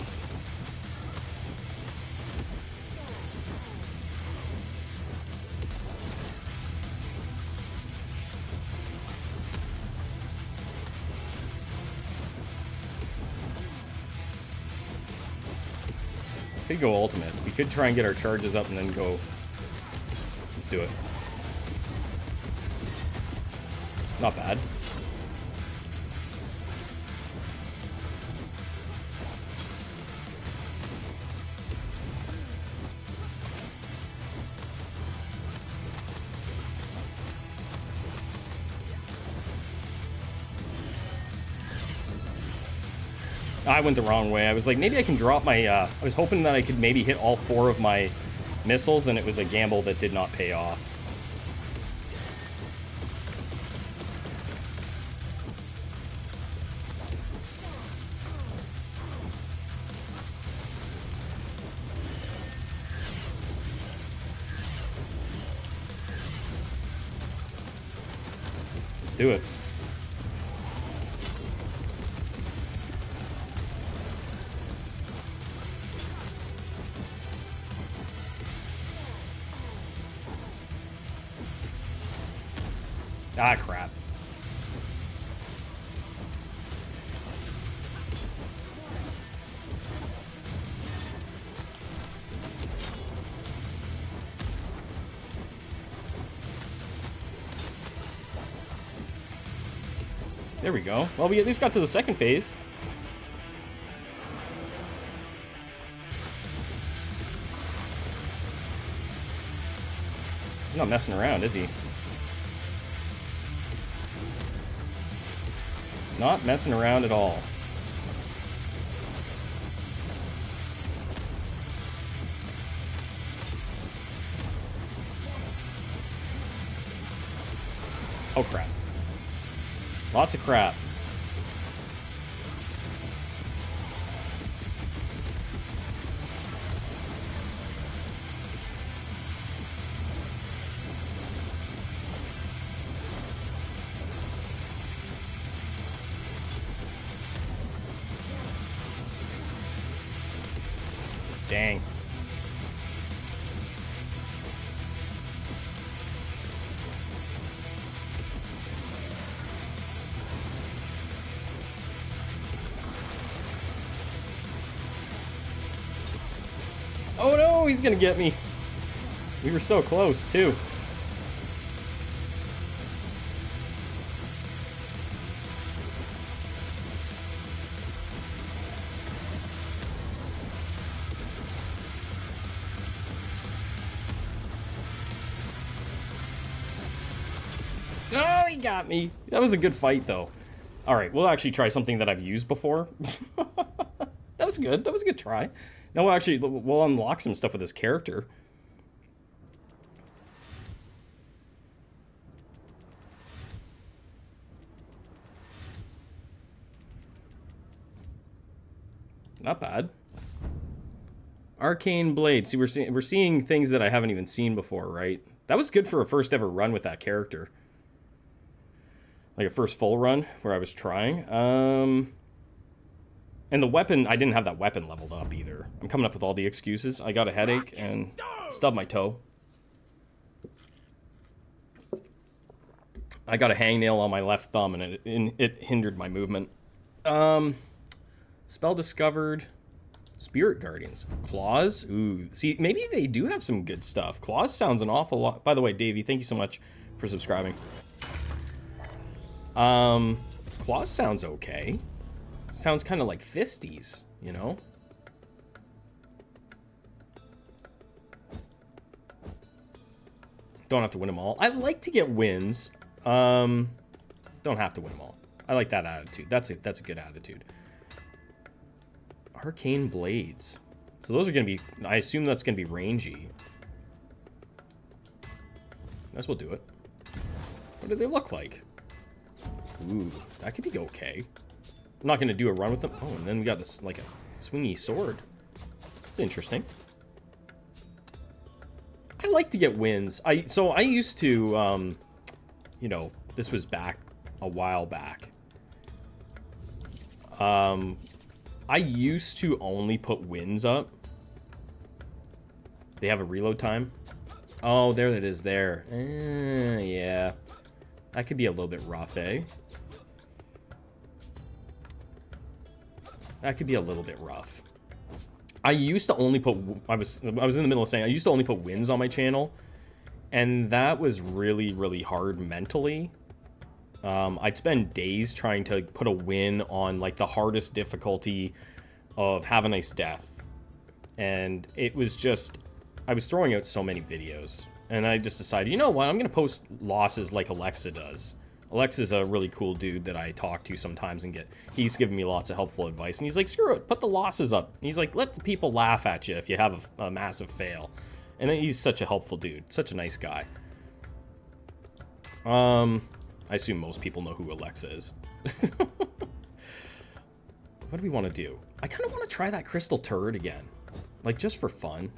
Could go ultimate. We could try and get our charges up and then go. Let's do it. Not bad. I went the wrong way. I was like, maybe I can drop my... I was hoping that I could maybe hit all 4 of my missiles, and it was a gamble that did not pay off. Let's do it. Ah, crap. There we go. Well, we at least got to the second phase. He's not messing around, is he? Not messing around at all. Oh, crap. Lots of crap. Dang. Oh no, he's gonna get me. We were so close, too. Oh, he got me. That was a good fight, though. All right, we'll actually try something that I've used before. That was good. That was a good try. Now we'll unlock some stuff with this character. Not bad. Arcane Blade. See, we're seeing things that I haven't even seen before, right? That was good for a first ever run with that character. Like a first full run where I was trying. And the weapon, I didn't have that weapon leveled up either. I'm coming up with all the excuses. I got a headache and stubbed my toe. I got a hangnail on my left thumb and it hindered my movement. Spell discovered. Spirit Guardians. Claws. Ooh. See, maybe they do have some good stuff. Claws sounds an awful lot. By the way, Davey, thank you so much for subscribing. Claws sounds okay. Sounds kind of like fisties, you know? Don't have to win them all. I like to get wins. Don't have to win them all. I like that attitude. That's a good attitude. Arcane Blades. So those are going to be... I assume that's going to be rangy. Guess we'll do it. What do they look like? Ooh, that could be okay. I'm not going to do a run with them. Oh, and then we got this, like, a swingy sword. That's interesting. I like to get wins. So I used to, you know, this was back a while back. I used to only put wins up. They have a reload time. Oh, there it is there. Yeah. That could be a little bit rough, eh? That could be a little bit rough. I used to only put... I was in the middle of saying I used to only put wins on my channel. And that was really, really hard mentally. I'd spend days trying to put a win on, like, the hardest difficulty of Have a Nice Death. And it was just... I was throwing out so many videos. And I just decided, you know what? I'm going to post losses like Alexa does. Alexa's a really cool dude that I talk to sometimes and he's given me lots of helpful advice. And he's like, screw it, put the losses up. And he's like, let the people laugh at you if you have a massive fail. And then he's such a helpful dude. Such a nice guy. I assume most people know who Alexa is. What do we want to do? I kind of want to try that crystal turret again. Like, just for fun.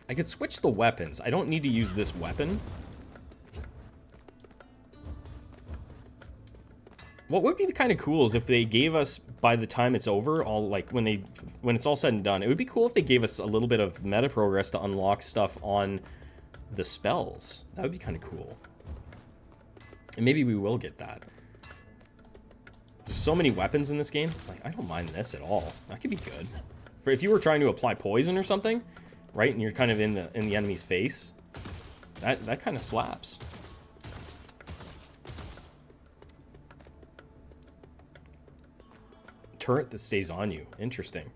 I could switch the weapons. I don't need to use this weapon. What would be kind of cool is if they gave us, by the time it's over, all like when it's all said and done, it would be cool if they gave us a little bit of meta progress to unlock stuff on the spells. That would be kind of cool. And maybe we will get that. There's so many weapons in this game. Like, I don't mind this at all. That could be good. For if you were trying to apply poison or something, right, and you're kind of in the enemy's face, that kind of slaps. Turret that stays on you. Interesting.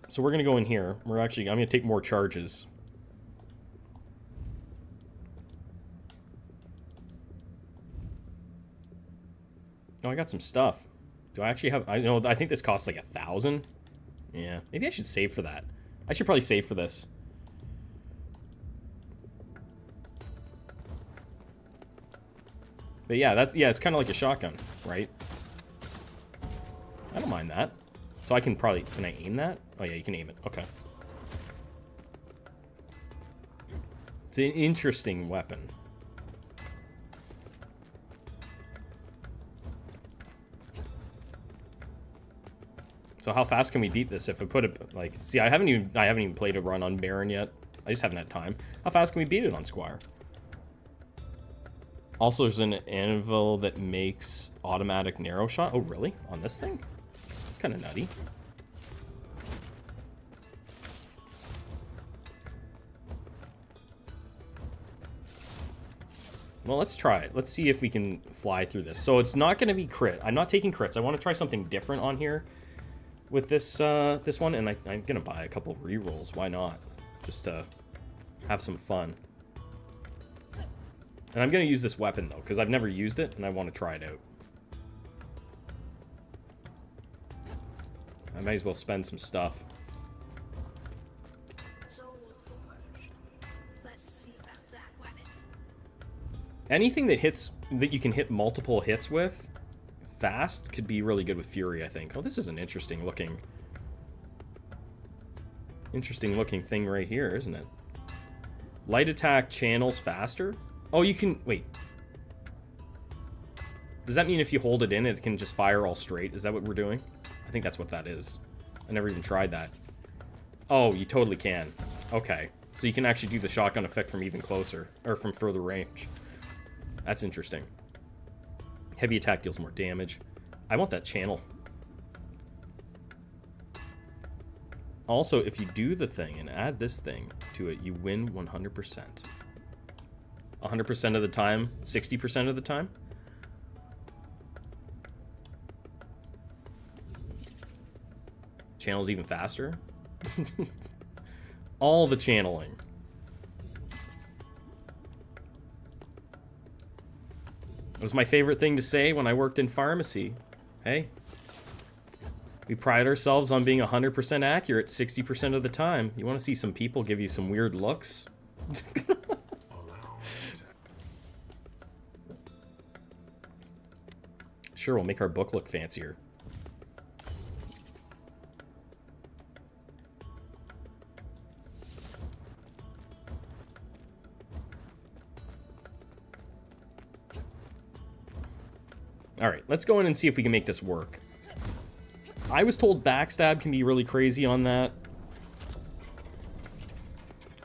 So we're gonna go in here. I'm gonna take more charges. Oh, I got some stuff. Do I actually have... I think this costs like 1,000. Yeah, maybe I should save for that. I should probably save for this. But yeah, it's kind of like a shotgun, right? I don't mind that. So I can probably... Can I aim that? Oh yeah, you can aim it. Okay. It's an interesting weapon. So how fast can we beat this if we put it, like... See, I haven't even played a run on Baron yet. I just haven't had time. How fast can we beat it on Squire? Also, there's an anvil that makes automatic narrow shot. Oh, really? On this thing? It's kind of nutty. Well, let's try it. Let's see if we can fly through this. So it's not going to be crit. I'm not taking crits. I want to try something different on here with this this one, and I'm going to buy a couple rerolls. Why not? Just to have some fun. And I'm going to use this weapon, though, because I've never used it, and I want to try it out. I might as well spend some stuff. Anything that hits, that you can hit multiple hits with fast could be really good with Fury, I think. Oh, this is an interesting looking thing right here, isn't it? Light attack channels faster? Oh, you can, wait. Does that mean if you hold it in, it can just fire all straight? Is that what we're doing? I think that's what that is. I never even tried that. Oh, you totally can. Okay. So you can actually do the shotgun effect from even closer, or from further range. That's interesting. Heavy attack deals more damage. I want that channel. Also, if you do the thing and add this thing to it, you win 100%. 100% of the time, 60% of the time. Channel's even faster. All the channeling. It was my favorite thing to say when I worked in pharmacy. Hey, we pride ourselves on being 100% accurate 60% of the time. You want to see some people give you some weird looks? Sure, we'll make our book look fancier. Alright, let's go in and see if we can make this work. I was told backstab can be really crazy on that.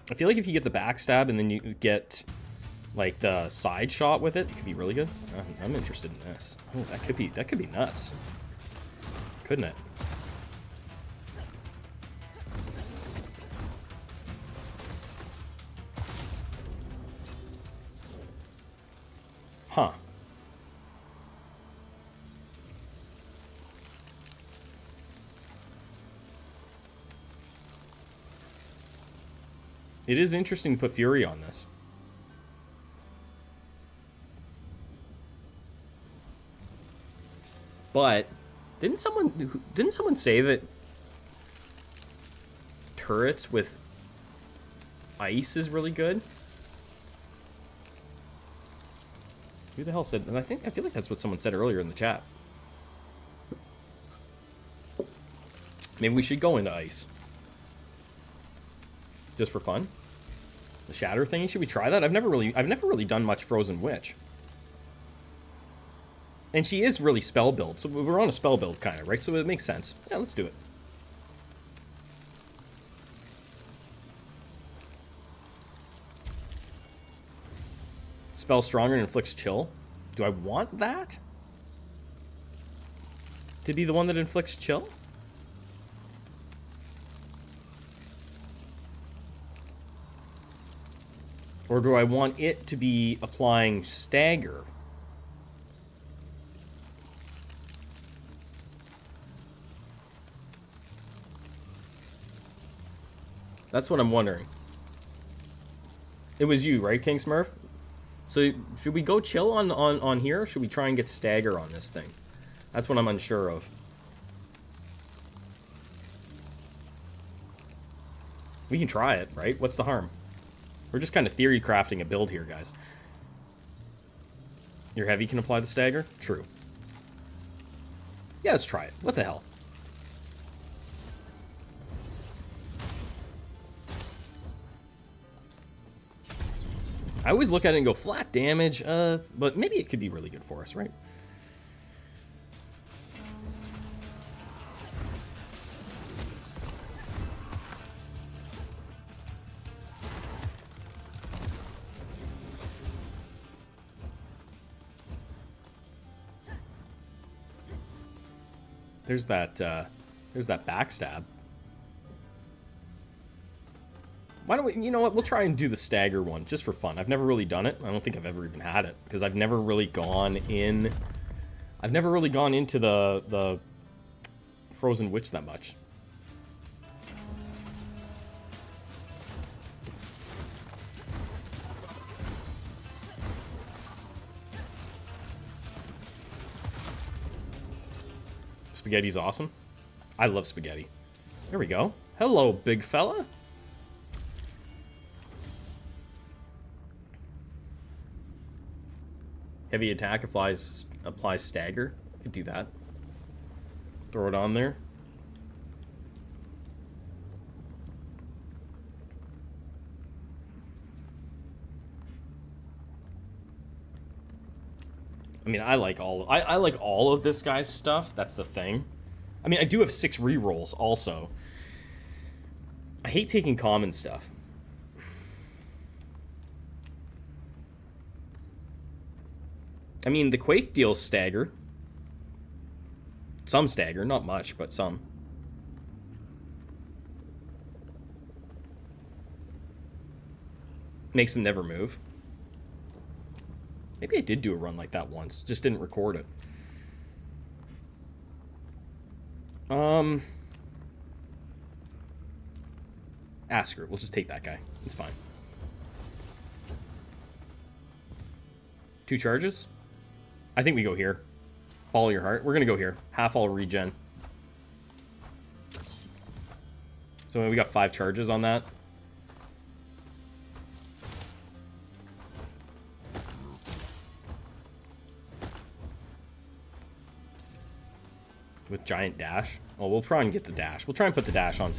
I feel like if you get the backstab and then you get, like, the side shot with it, it could be really good. I'm interested in this. Oh, that could be nuts. Couldn't it? Huh. It is interesting to put Fury on this. But didn't someone say that turrets with ice is really good? Who the hell said? And I feel like that's what someone said earlier in the chat. Maybe we should go into ice. Just for fun? The shatter thingy? Should we try that? I've never really done much Frozen Witch. And she is really spell build, so we're on a spell build kind of, right? So it makes sense. Yeah, let's do it. Spell stronger and inflicts chill. Do I want that? To be the one that inflicts chill? Or do I want it to be applying stagger? That's what I'm wondering. It was you, right, King Smurf? So should we go chill on here, or should we try and get stagger on this thing? That's what I'm unsure of. We can try it, right? What's the harm? We're just kind of theory crafting a build here, guys. Your heavy can apply the stagger? True. Yeah, let's try it. What the hell? I always look at it and go, flat damage, but maybe it could be really good for us, right? There's that backstab. Why don't we, you know what, we'll try and do the stagger one, just for fun. I've never really done it. I don't think I've ever even had it, because I've never really gone into the Frozen Witch that much. Spaghetti's awesome. I love spaghetti. There we go. Hello, big fella. Heavy attack applies stagger. Could do that. Throw it on there. I mean, I like all of this guy's stuff. That's the thing. I mean, I do have 6 rerolls also. I hate taking common stuff. I mean, the Quake deals stagger. Some stagger, not much, but some. Makes them never move. Maybe I did do a run like that once, just didn't record it. Ask her. We'll just take that guy. It's fine. 2 charges? I think we go here. Follow your heart. We're going to go here. Half all regen. So we got 5 charges on that. With giant dash. Oh, we'll try and get the dash. We'll try and put the dash on.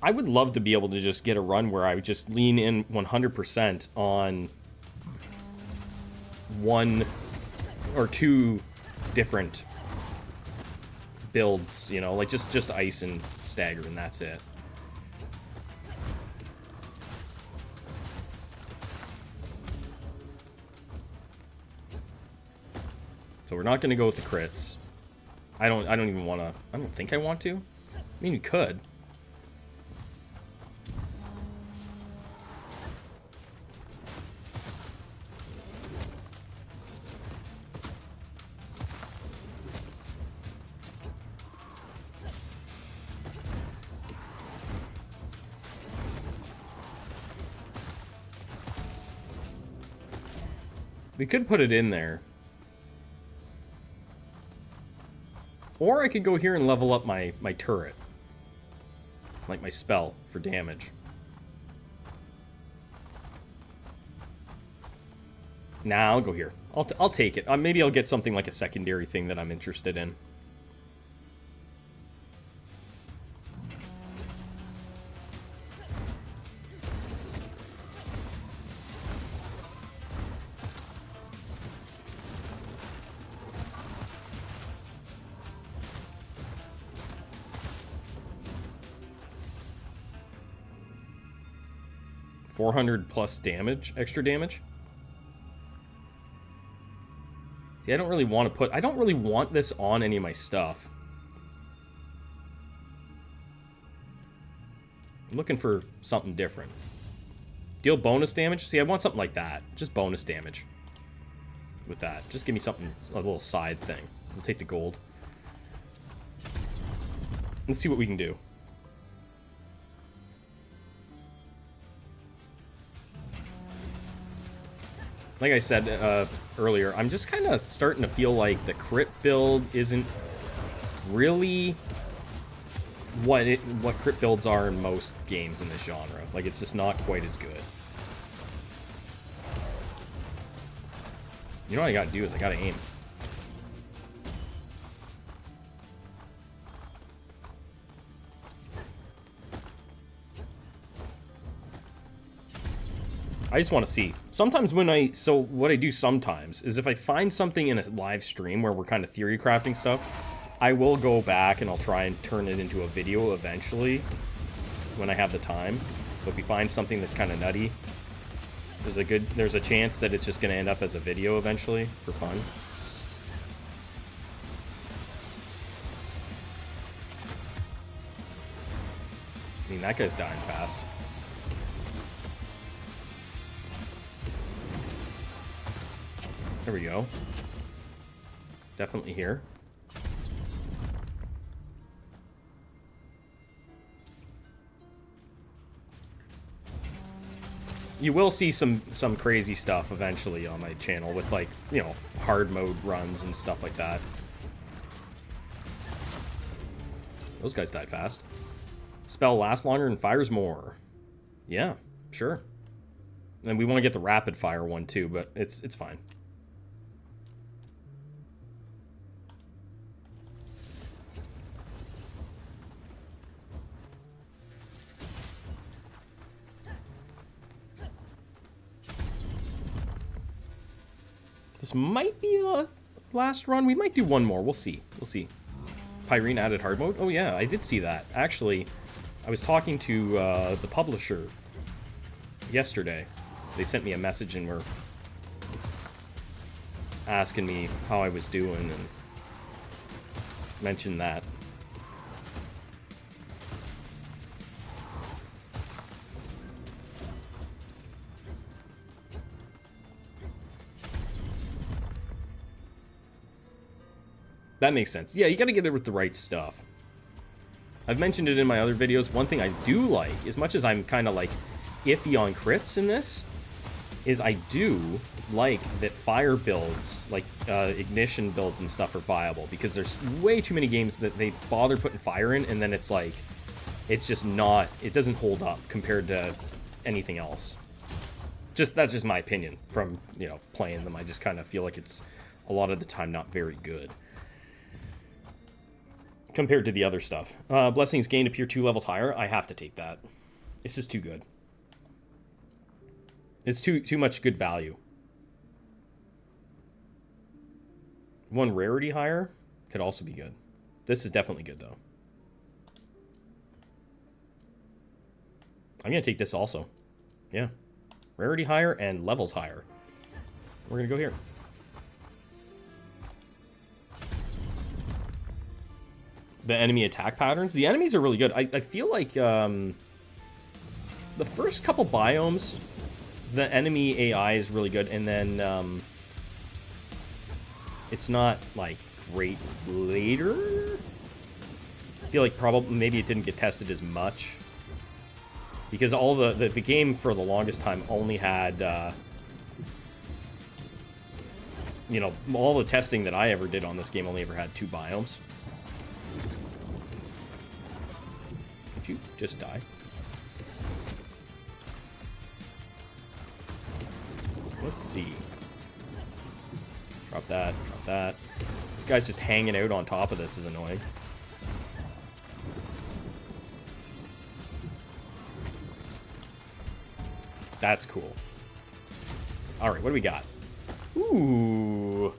I would love to be able to just get a run where I would just lean in 100% on 1 or 2 different builds, you know, like just ice and stagger, and that's it. So we're not going to go with the crits. I don't even want to. I don't think I want to. I mean, we could. We could put it in there. Or I could go here and level up my turret. Like my spell for damage. Nah, I'll go here. I'll take it. Maybe I'll get something like a secondary thing that I'm interested in. $400 plus damage, extra damage. See, I don't really want this on any of my stuff. I'm looking for something different. Deal bonus damage? See, I want something like that. Just bonus damage. With that. Just give me something, a little side thing. We'll take the gold. Let's see what we can do. Like I said earlier, I'm just kind of starting to feel like the crit build isn't really what crit builds are in most games in this genre. Like, it's just not quite as good. You know what I gotta do is I gotta aim. I just want to see. Sometimes when so what I do sometimes is if I find something in a live stream where we're kind of theory crafting stuff, I will go back and I'll try and turn it into a video eventually when I have the time. So if you find something that's kind of nutty, there's a chance that it's just going to end up as a video eventually for fun. I mean, that guy's dying fast. There we go. Definitely here. You will see some crazy stuff eventually on my channel with, like, you know, hard mode runs and stuff like that. Those guys died fast. Spell lasts longer and fires more. Yeah, sure. And we want to get the rapid fire one too, but it's fine. This might be the last run. We might do one more. We'll see. We'll see. Pyrene added hard mode? Oh yeah, I did see that. Actually, I was talking to the publisher yesterday. They sent me a message and were asking me how I was doing and mentioned that. That makes sense. Yeah, you gotta get it with the right stuff. I've mentioned it in my other videos. One thing I do like, as much as I'm kind of like iffy on crits in this, is I do like that fire builds, like ignition builds and stuff are viable, because there's way too many games that they bother putting fire in, and then it's like, it's just not, it doesn't hold up compared to anything else. That's just my opinion from, you know, playing them. I just kind of feel like it's a lot of the time not very good compared to the other stuff. Blessings gained appear 2 levels higher. I have to take that. It's just too good. It's too much good value. 1 rarity higher could also be good. This is definitely good, though. I'm going to take this also. Yeah. Rarity higher and levels higher. We're going to go here. The enemy attack patterns. The enemies are really good. I feel like the first couple biomes, the enemy AI is really good, and then it's not like great later. I feel like probably maybe it didn't get tested as much because all the game for the longest time only had you know, all the testing that I ever did on this game only ever had 2 biomes. You just die. Let's see. Drop that, drop that. This guy's just hanging out on top of this is annoying. That's cool. Alright, what do we got? Ooh.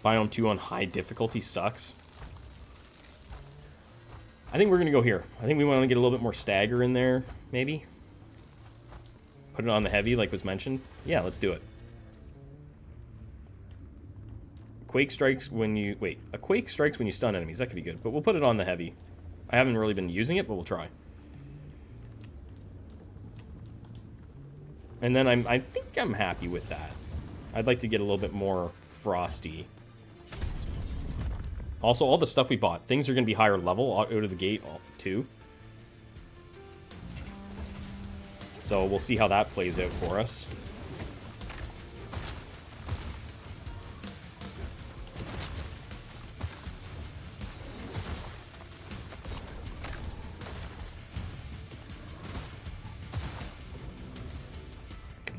Biome 2 on high difficulty sucks. I think we're going to go here. I think we want to get a little bit more stagger in there, maybe. Put it on the heavy, like was mentioned. Yeah, let's do it. Quake strikes when you... Wait, a quake strikes when you stun enemies. That could be good, but we'll put it on the heavy. I haven't really been using it, but we'll try. And then I think I'm happy with that. I'd like to get a little bit more frosty. Also, all the stuff we bought, things are going to be higher level out of the gate, too. So we'll see how that plays out for us.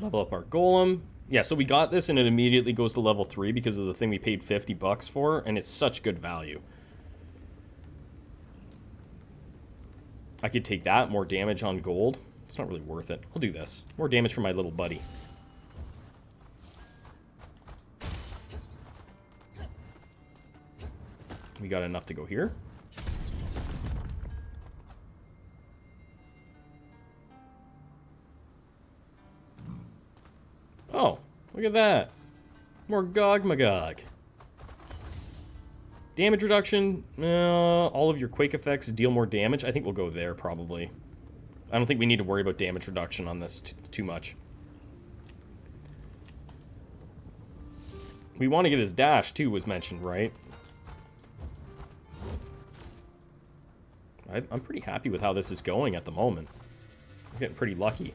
Level up our golem. Yeah, so we got this and it immediately goes to level 3 because of the thing we paid 50 bucks for, and it's such good value. I could take that, more damage on gold. It's not really worth it. I'll do this. More damage for my little buddy. We got enough to go here. Oh, look at that. More Gog Magog. Damage reduction, all of your quake effects deal more damage. I think we'll go there, probably. I don't think we need to worry about damage reduction on this too much. We want to get his dash, too, was mentioned, right? I'm pretty happy with how this is going at the moment. I'm getting pretty lucky.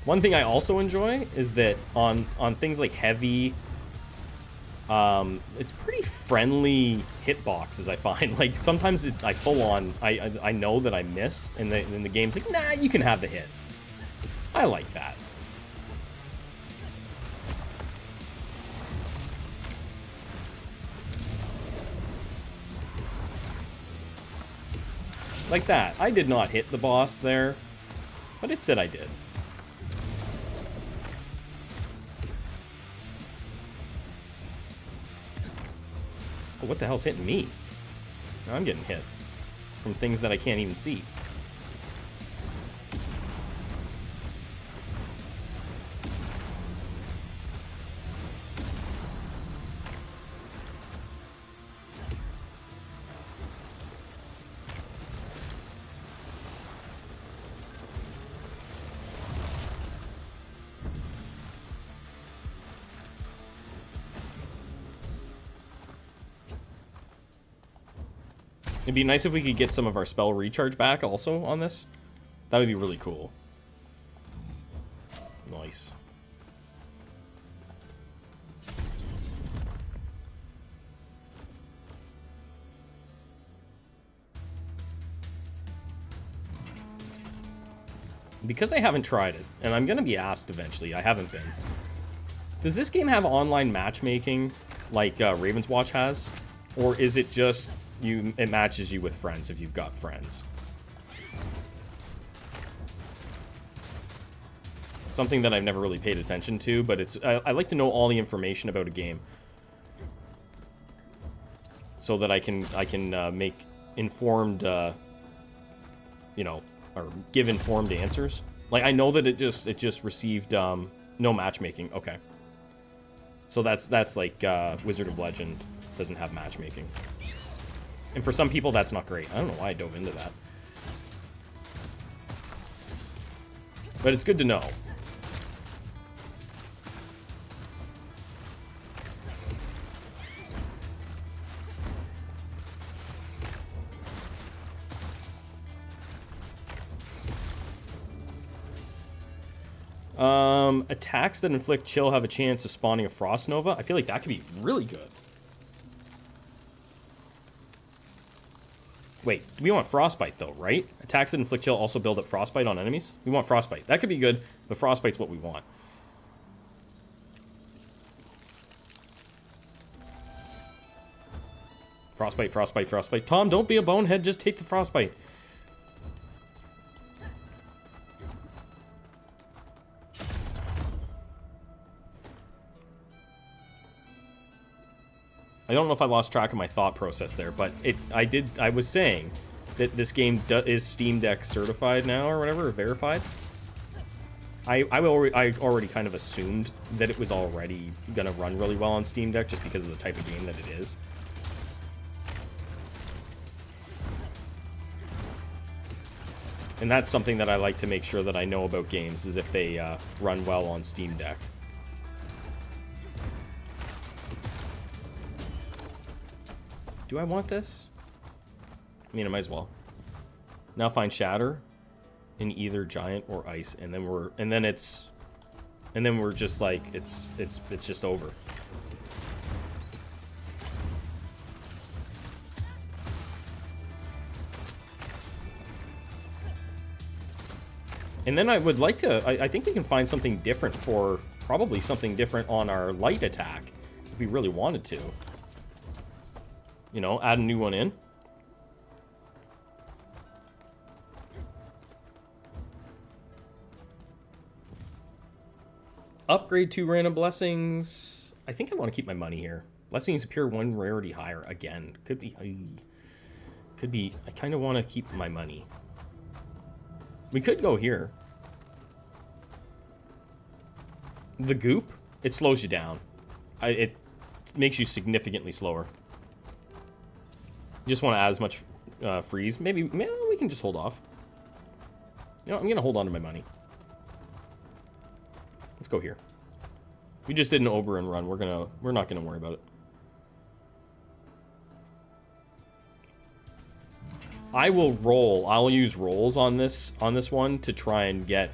One thing I also enjoy is that on things like heavy, it's pretty friendly hitboxes, I find. Like, sometimes it's I full on, I know that I miss, and the game's like, nah, you can have the hit. I like that. Like that. I did not hit the boss there, but it said I did. Oh, what the hell's hitting me? Now I'm getting hit from things that I can't even see. It'd be nice if we could get some of our spell recharge back also on this. That would be really cool. Nice. Because I haven't tried it, and I'm going to be asked eventually, I haven't been. Does this game have online matchmaking like Raven's Watch has? Or is it just... it matches you with friends if you've got friends. Something that I've never really paid attention to, but it's I like to know all the information about a game so that I can make informed you know, or give informed answers. Like, I know that it just received no matchmaking. Okay, so that's like Wizard of Legend doesn't have matchmaking. And for some people, that's not great. I don't know why I dove into that. But it's good to know. Attacks that inflict chill have a chance of spawning a Frost Nova. I feel like that could be really good. Wait, we want Frostbite, though, right? Attacks that inflict chill also build up Frostbite on enemies? We want Frostbite. That could be good, but Frostbite's what we want. Frostbite, Frostbite, Frostbite. Tom, don't be a bonehead, just take the Frostbite. I don't know if I lost track of my thought process there, but I was saying that this game is Steam Deck certified now, or whatever, or verified. I already kind of assumed that it was already gonna run really well on Steam Deck just because of the type of game that it is. And that's something that I like to make sure that I know about games, is if they run well on Steam Deck. Do I want this? I mean, I might as well. Now find Shatter in either Giant or Ice, and then we're just like it's just over. And then I would like to, I think we can find something different for, probably something different on our light attack, if we really wanted to. You know, add a new one in. Upgrade 2 random blessings. I think I want to keep my money here. Blessings appear 1 rarity higher. Again, could be... I kind of want to keep my money. We could go here. The goop, it slows you down. It makes you significantly slower. You just want to add as much freeze. Maybe we can just hold off. You know, I'm going to hold on to my money. Let's go here. We just did an Oberon run. We're not gonna worry about it. I will roll. I'll use rolls on this one to try and get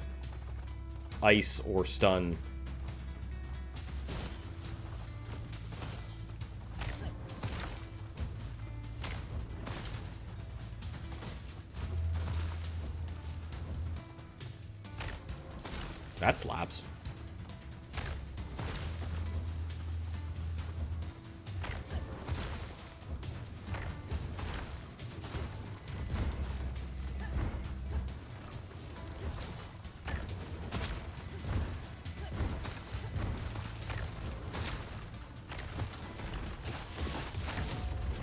ice or stun. That slaps.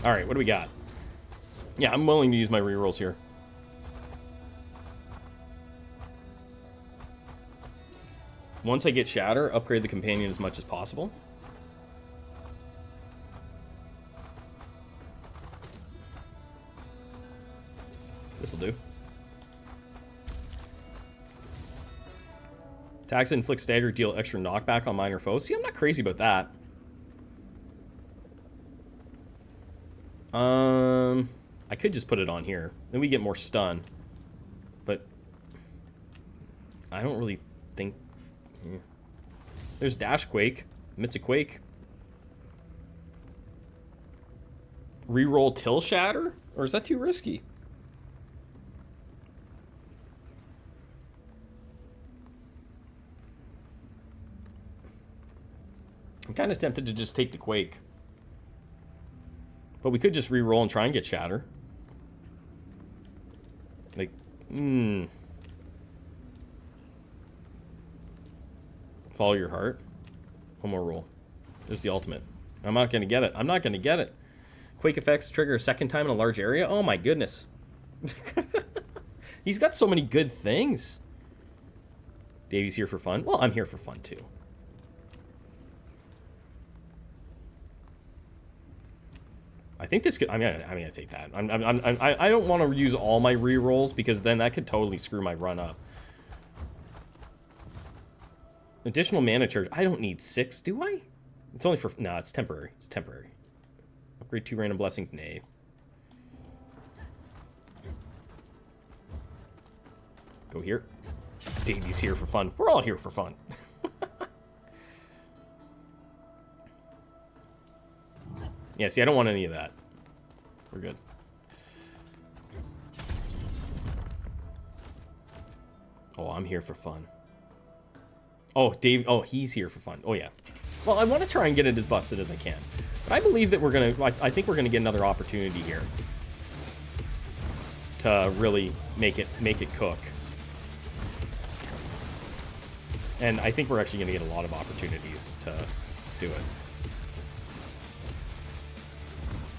Alright, what do we got? Yeah, I'm willing to use my rerolls here. Once I get Shatter, upgrade the companion as much as possible. This'll do. Attacks that inflict stagger deal extra knockback on minor foes. See, I'm not crazy about that. I could just put it on here. Then we get more stun. But I don't really think... Yeah. There's Dash Quake. Mitsa Quake. Reroll Till Shatter? Or is that too risky? I'm kind of tempted to just take the Quake. But we could just re-roll and try and get Shatter. Like, Follow your heart. One more roll. There's the ultimate. I'm not going to get it. I'm not going to get it. Quake effects trigger a second time in a large area? Oh my goodness. He's got so many good things. Davey's here for fun. Well, I'm here for fun too. I think this could... I'm gonna take that. I don't want to use all my re-rolls because then that could totally screw my run up. Additional mana charge. I don't need 6, do I? It's only for... No, it's temporary. It's temporary. Upgrade 2 random blessings. Nay. Go here. Davey's here for fun. We're all here for fun. Yeah, see, I don't want any of that. We're good. Oh, I'm here for fun. Oh, Dave. Oh, he's here for fun. Oh, yeah. Well, I want to try and get it as busted as I can. But I believe that we're going to... I think we're going to get another opportunity here. To really make it cook. And I think we're actually going to get a lot of opportunities to do it.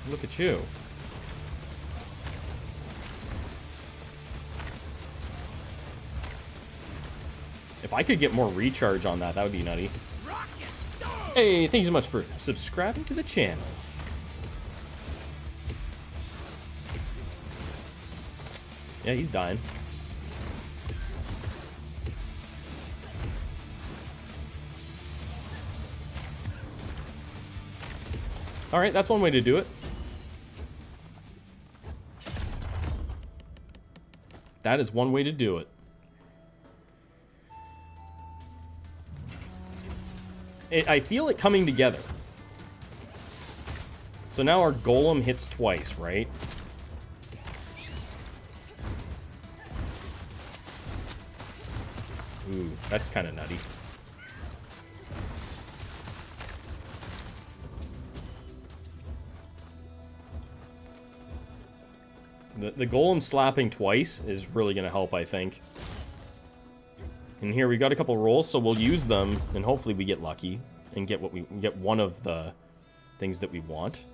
Look at you. If I could get more recharge on that, that would be nutty. Hey, thank you so much for subscribing to the channel. Yeah, he's dying. Alright, that's one way to do it. That is one way to do it. I feel it coming together. So now our golem hits twice, right? Ooh, that's kind of nutty. The golem slapping twice is really going to help, I think. And here we got a couple rolls, so we'll use them, and hopefully we get lucky and get what we get one of the things that we want.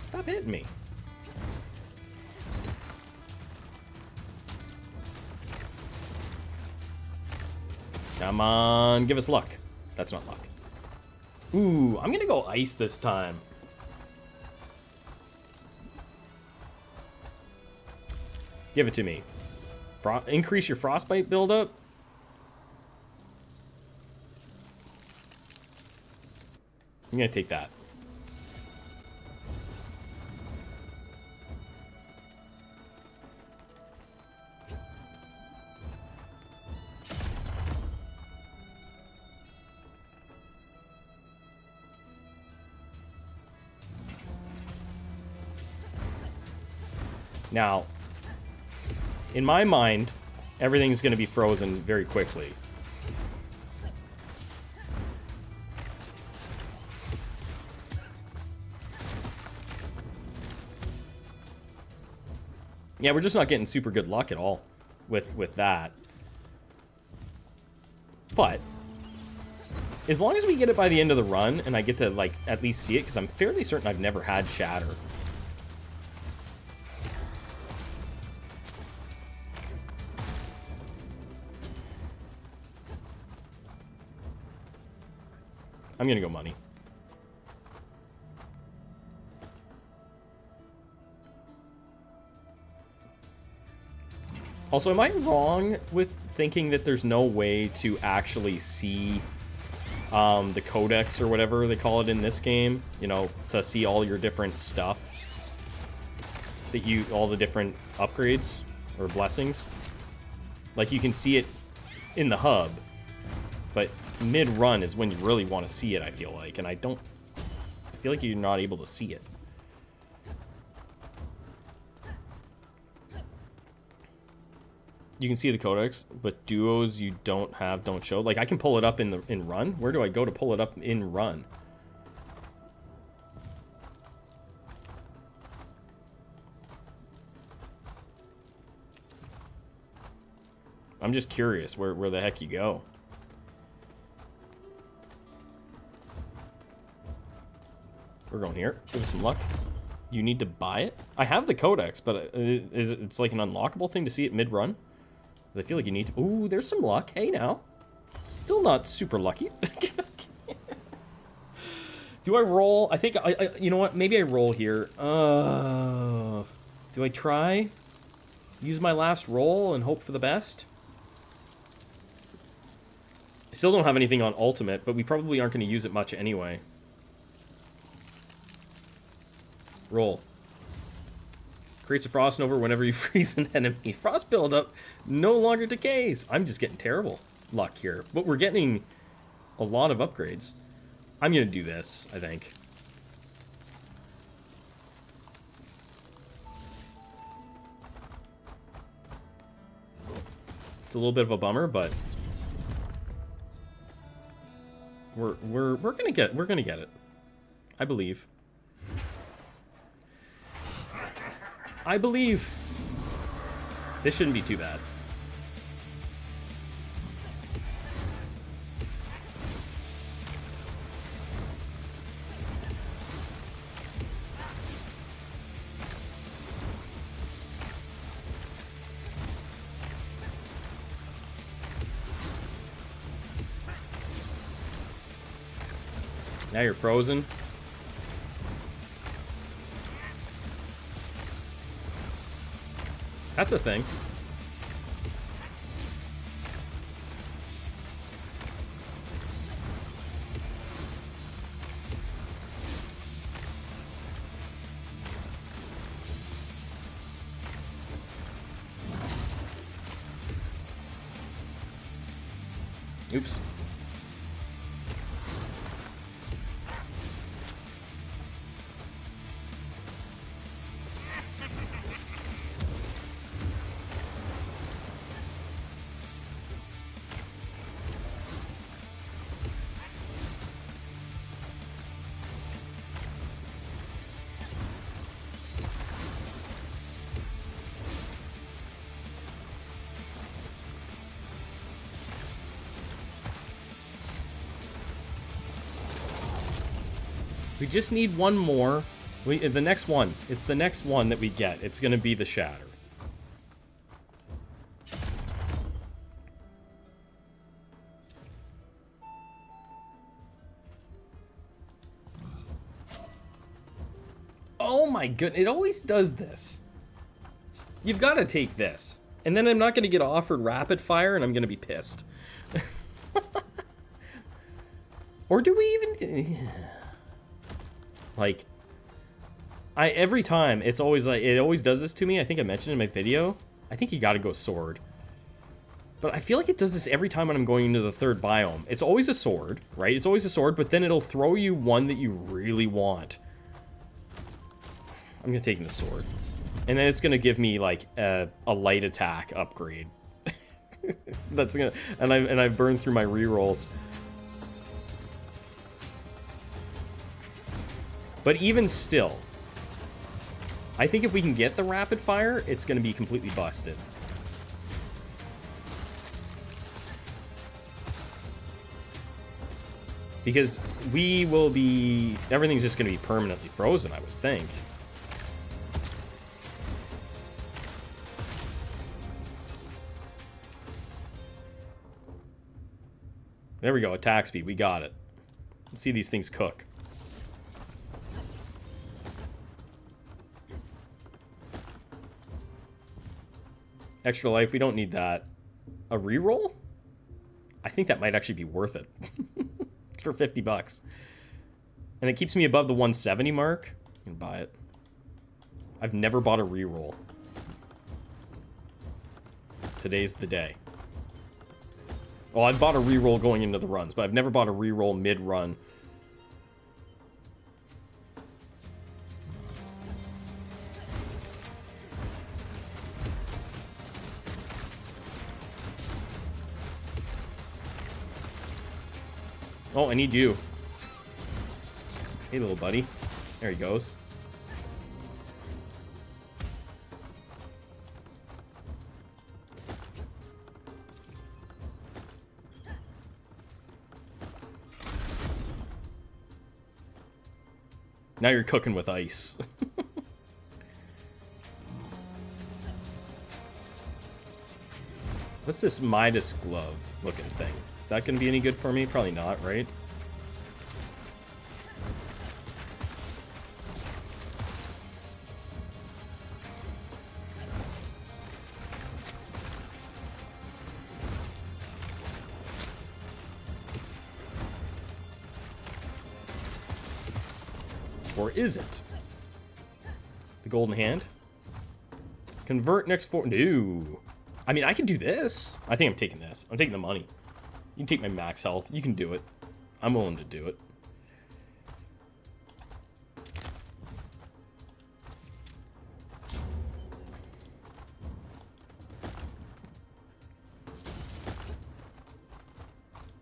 Stop hitting me. Come on, give us luck. That's not luck. Ooh, I'm gonna go ice this time. Give it to me. Increase your frostbite buildup. I'm gonna take that. Now, in my mind, everything's going to be frozen very quickly. Yeah, we're just not getting super good luck at all with that. But as long as we get it by the end of the run and I get to, like, at least see it, because I'm fairly certain I've never had Shatter. I'm gonna go money. Also, am I wrong with thinking that there's no way to actually see the codex or whatever they call it in this game? You know, to see all your different stuff that all the different upgrades or blessings. Like, you can see it in the hub, but mid-run is when you really want to see it, I feel like, and I feel like you're not able to see it. You can see the codex, but duos you don't show. Like, I can pull it up in run. Where do I go to pull it up in run? I'm just curious where the heck you go. We're going here. Give us some luck. You need to buy it? I have the codex, but it's like an unlockable thing to see it mid-run. I feel like you need to... Ooh, there's some luck. Hey, now. Still not super lucky. Do I roll? I think you know what? Maybe I roll here. Do I try? Use my last roll and hope for the best? I still don't have anything on ultimate, but we probably aren't going to use it much anyway. Roll. Creates a frost nova whenever you freeze an enemy. Frost buildup no longer decays. I'm just getting terrible luck here. But we're getting a lot of upgrades. I'm going to do this, I think. It's a little bit of a bummer, but we're going to get it. I believe. I believe. This shouldn't be too bad. Now you're frozen. That's a thing. Oops. We just need one more. The next one. It's the next one that we get. It's going to be the Shatter. Oh my goodness. It always does this. You've got to take this. And then I'm not going to get offered rapid fire and I'm going to be pissed. Or do we even... Like... every time, it's always like... It always does this to me. I think I mentioned in my video. I think you got to go sword. But I feel like it does this every time when I'm going into the third biome. It's always a sword, right? It's always a sword, but then it'll throw you one that you really want. I'm going to take the sword. And then it's going to give me, like, a light attack upgrade. That's going to... And I've burned through my rerolls. But even still, I think if we can get the rapid fire, it's going to be completely busted. Because we will be... Everything's just going to be permanently frozen, I would think. There we go, attack speed. We got it. Let's see these things cook. Extra life, we don't need that. A reroll? I think that might actually be worth it. For 50 bucks. And it keeps me above the 170 mark. I can buy it. I've never bought a reroll. Today's the day. Well, I've bought a reroll going into the runs, but I've never bought a reroll mid-run. Oh, I need you. Hey, little buddy. There he goes. Now you're cooking with ice. What's this Midas glove looking thing? Is that going to be any good for me? Probably not, right? Or is it? The golden hand? Convert next 4... No. I mean, I can do this. I think I'm taking this. I'm taking the money. You can take my max health. You can do it. I'm willing to do it.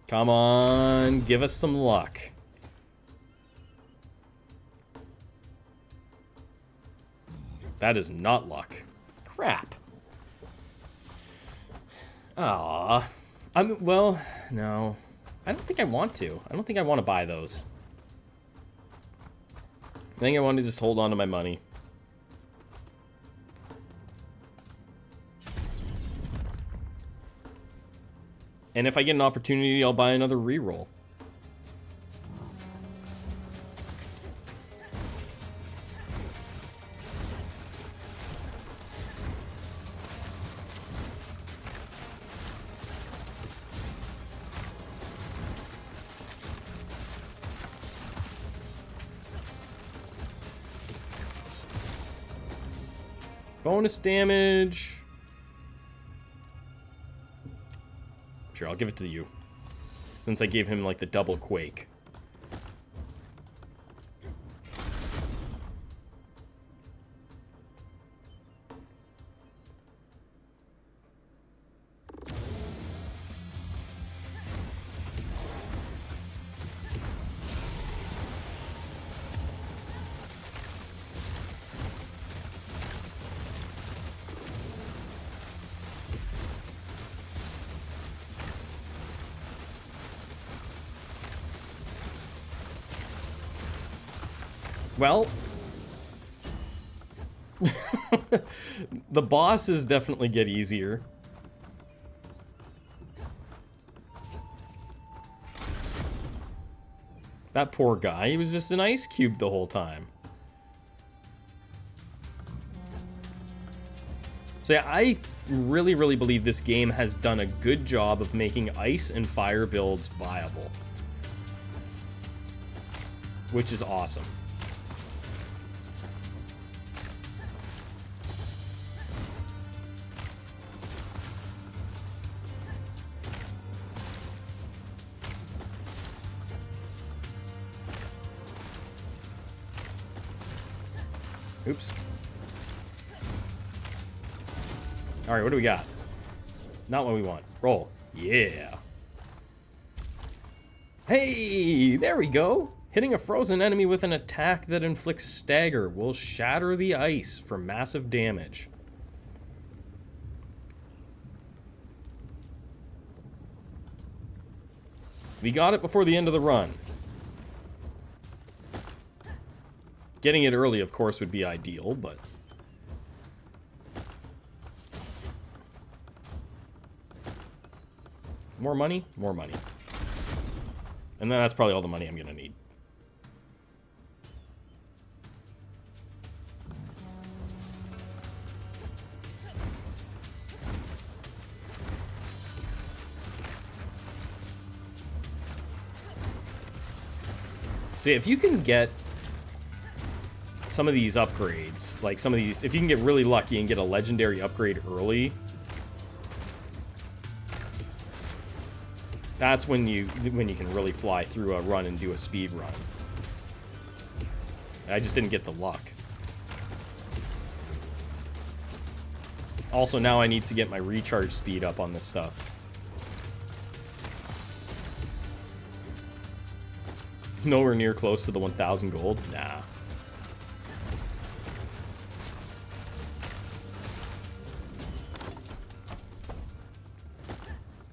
Come on, give us some luck. That is not luck. Crap. Ah, well, no. I don't think I want to. I don't think I want to buy those. I think I want to just hold on to my money. And if I get an opportunity, I'll buy another reroll. Bonus damage. Sure, I'll give it to you. Since I gave him, like, the double quake. Well, the bosses definitely get easier. That poor guy, he was just an ice cube the whole time. So yeah, I really, really believe this game has done a good job of making ice and fire builds viable. Which is awesome. Oops. Alright, what do we got? Not what we want. Roll. Yeah. Hey, there we go. Hitting a frozen enemy with an attack that inflicts stagger will shatter the ice for massive damage. We got it before the end of the run. Getting it early, of course, would be ideal, but... More money? More money. And then that's probably all the money I'm gonna need. So yeah, if you can get some of these upgrades, like some of these, if you can get really lucky and get a legendary upgrade early, that's when you can really fly through a run and do a speed run. I just didn't get the luck. Also, now I need to get my recharge speed up on this stuff. Nowhere near close to the 1,000 gold? Nah.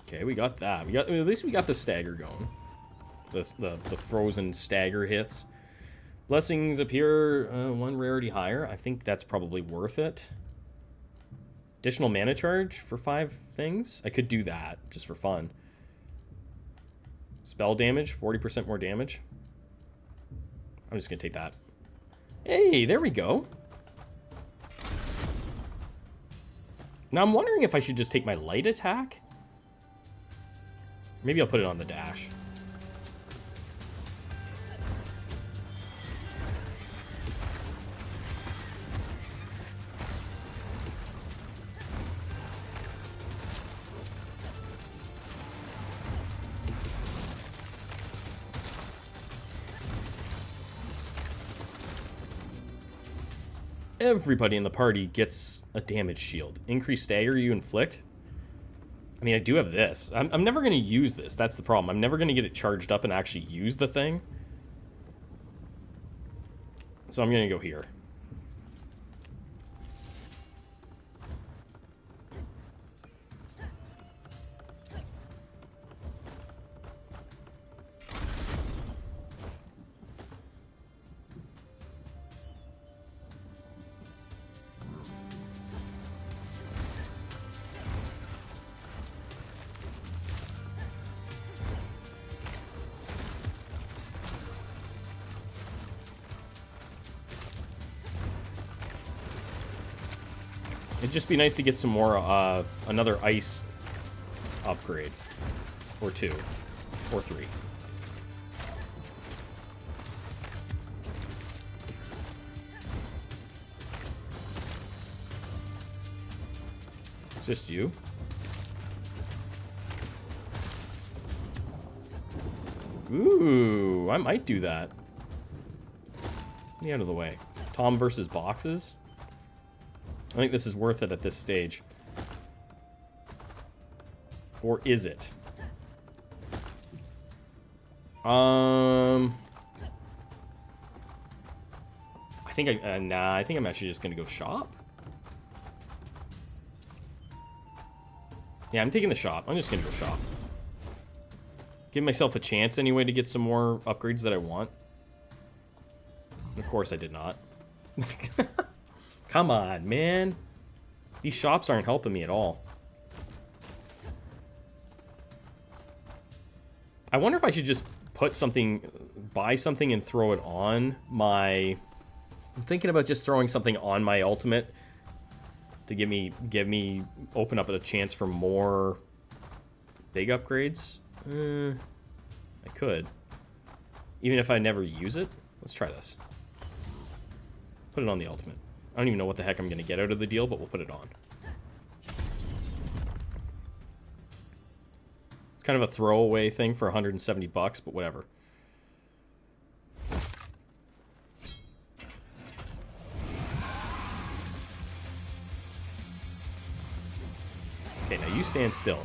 Okay, we got that. At least we got the stagger going. The frozen stagger hits. Blessings appear one rarity higher. I think that's probably worth it. Additional mana charge for 5 things? I could do that, just for fun. Spell damage, 40% more damage. I'm just gonna take that. Hey, there we go. Now I'm wondering if I should just take my light attack. Maybe I'll put it on the dash. Everybody in the party gets a damage shield. Increased stagger you inflict. I mean, I do have this. I'm never going to use this. That's the problem. I'm never going to get it charged up and actually use the thing. So I'm going to go here. It'd just be nice to get some more, another ice upgrade. Or 2. Or 3. It's just you. Ooh, I might do that. Get me out of the way. Tom versus boxes. I think this is worth it at this stage. Or is it? I think I think I'm actually just gonna go shop. Yeah, I'm taking the shop. I'm just gonna go shop. Give myself a chance anyway to get some more upgrades that I want. Of course I did not. Come on, man. These shops aren't helping me at all. I wonder if I should just put something, buy something and throw it on my... I'm thinking about just throwing something on my ultimate to give me open up a chance for more big upgrades. I could. Even if I never use it. Let's try this. Put it on the ultimate. I don't even know what the heck I'm going to get out of the deal, but we'll put it on. It's kind of a throwaway thing for 170 bucks, but whatever. Okay, now you stand still.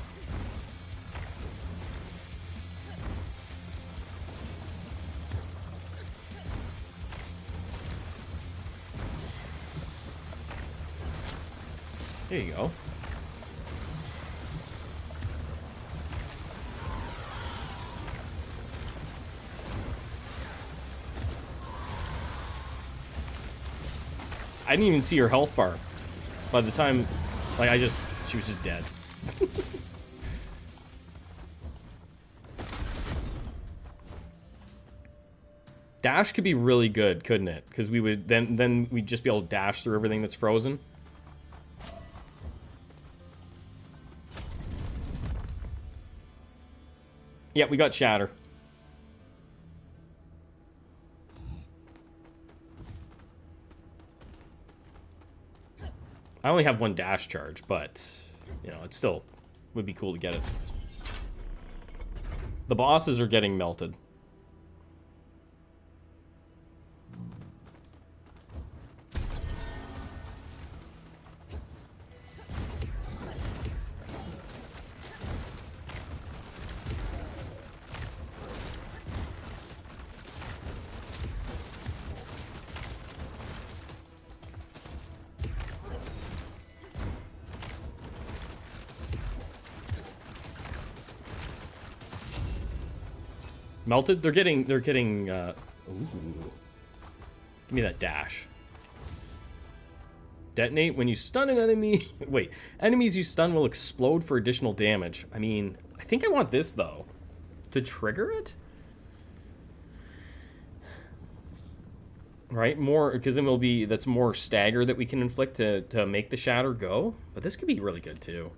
There you go. I didn't even see her health bar. By the time, like, she was just dead. Dash could be really good, couldn't it? Because we would then we'd just be able to dash through everything that's frozen. Yeah, we got Shatter. I only have one dash charge, but, you know, it still would be cool to get it. The bosses are getting melted. Melted? They're getting, ooh. Give me that dash. Detonate when you stun an enemy. Wait, enemies you stun will explode for additional damage. I mean, I think I want this, though. To trigger it? Right? More, because then that's more stagger that we can inflict to make the shatter go. But this could be really good, too.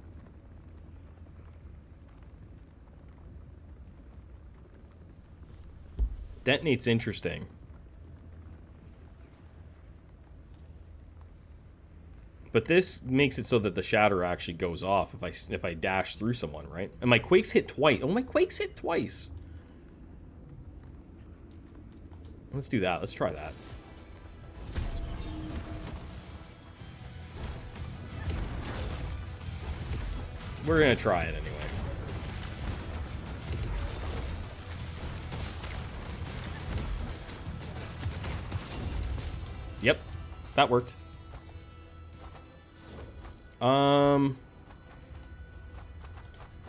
Detonate's interesting. But this makes it so that the shatter actually goes off if I dash through someone, right? And my quakes hit twice. Oh, my quakes hit twice. Let's do that. Let's try that. We're gonna try it anyway. Yep, that worked.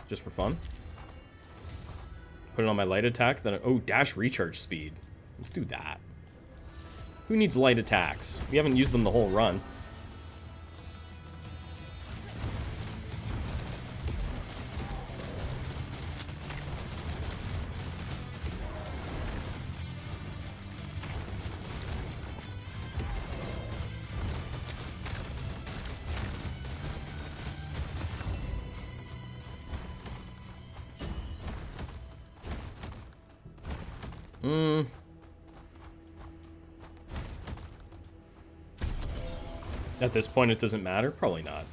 Just for fun. Put it on my light attack, then dash recharge speed. Let's do that. Who needs light attacks? We haven't used them the whole run. At this point, it doesn't matter? Probably not.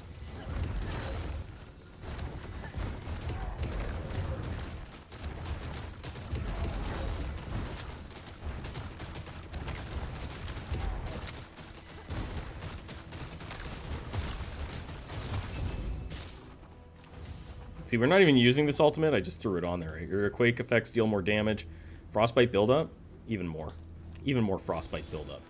See, we're not even using this ultimate. I just threw it on there. Your quake effects deal more damage. Frostbite buildup? Even more. Even more frostbite buildup.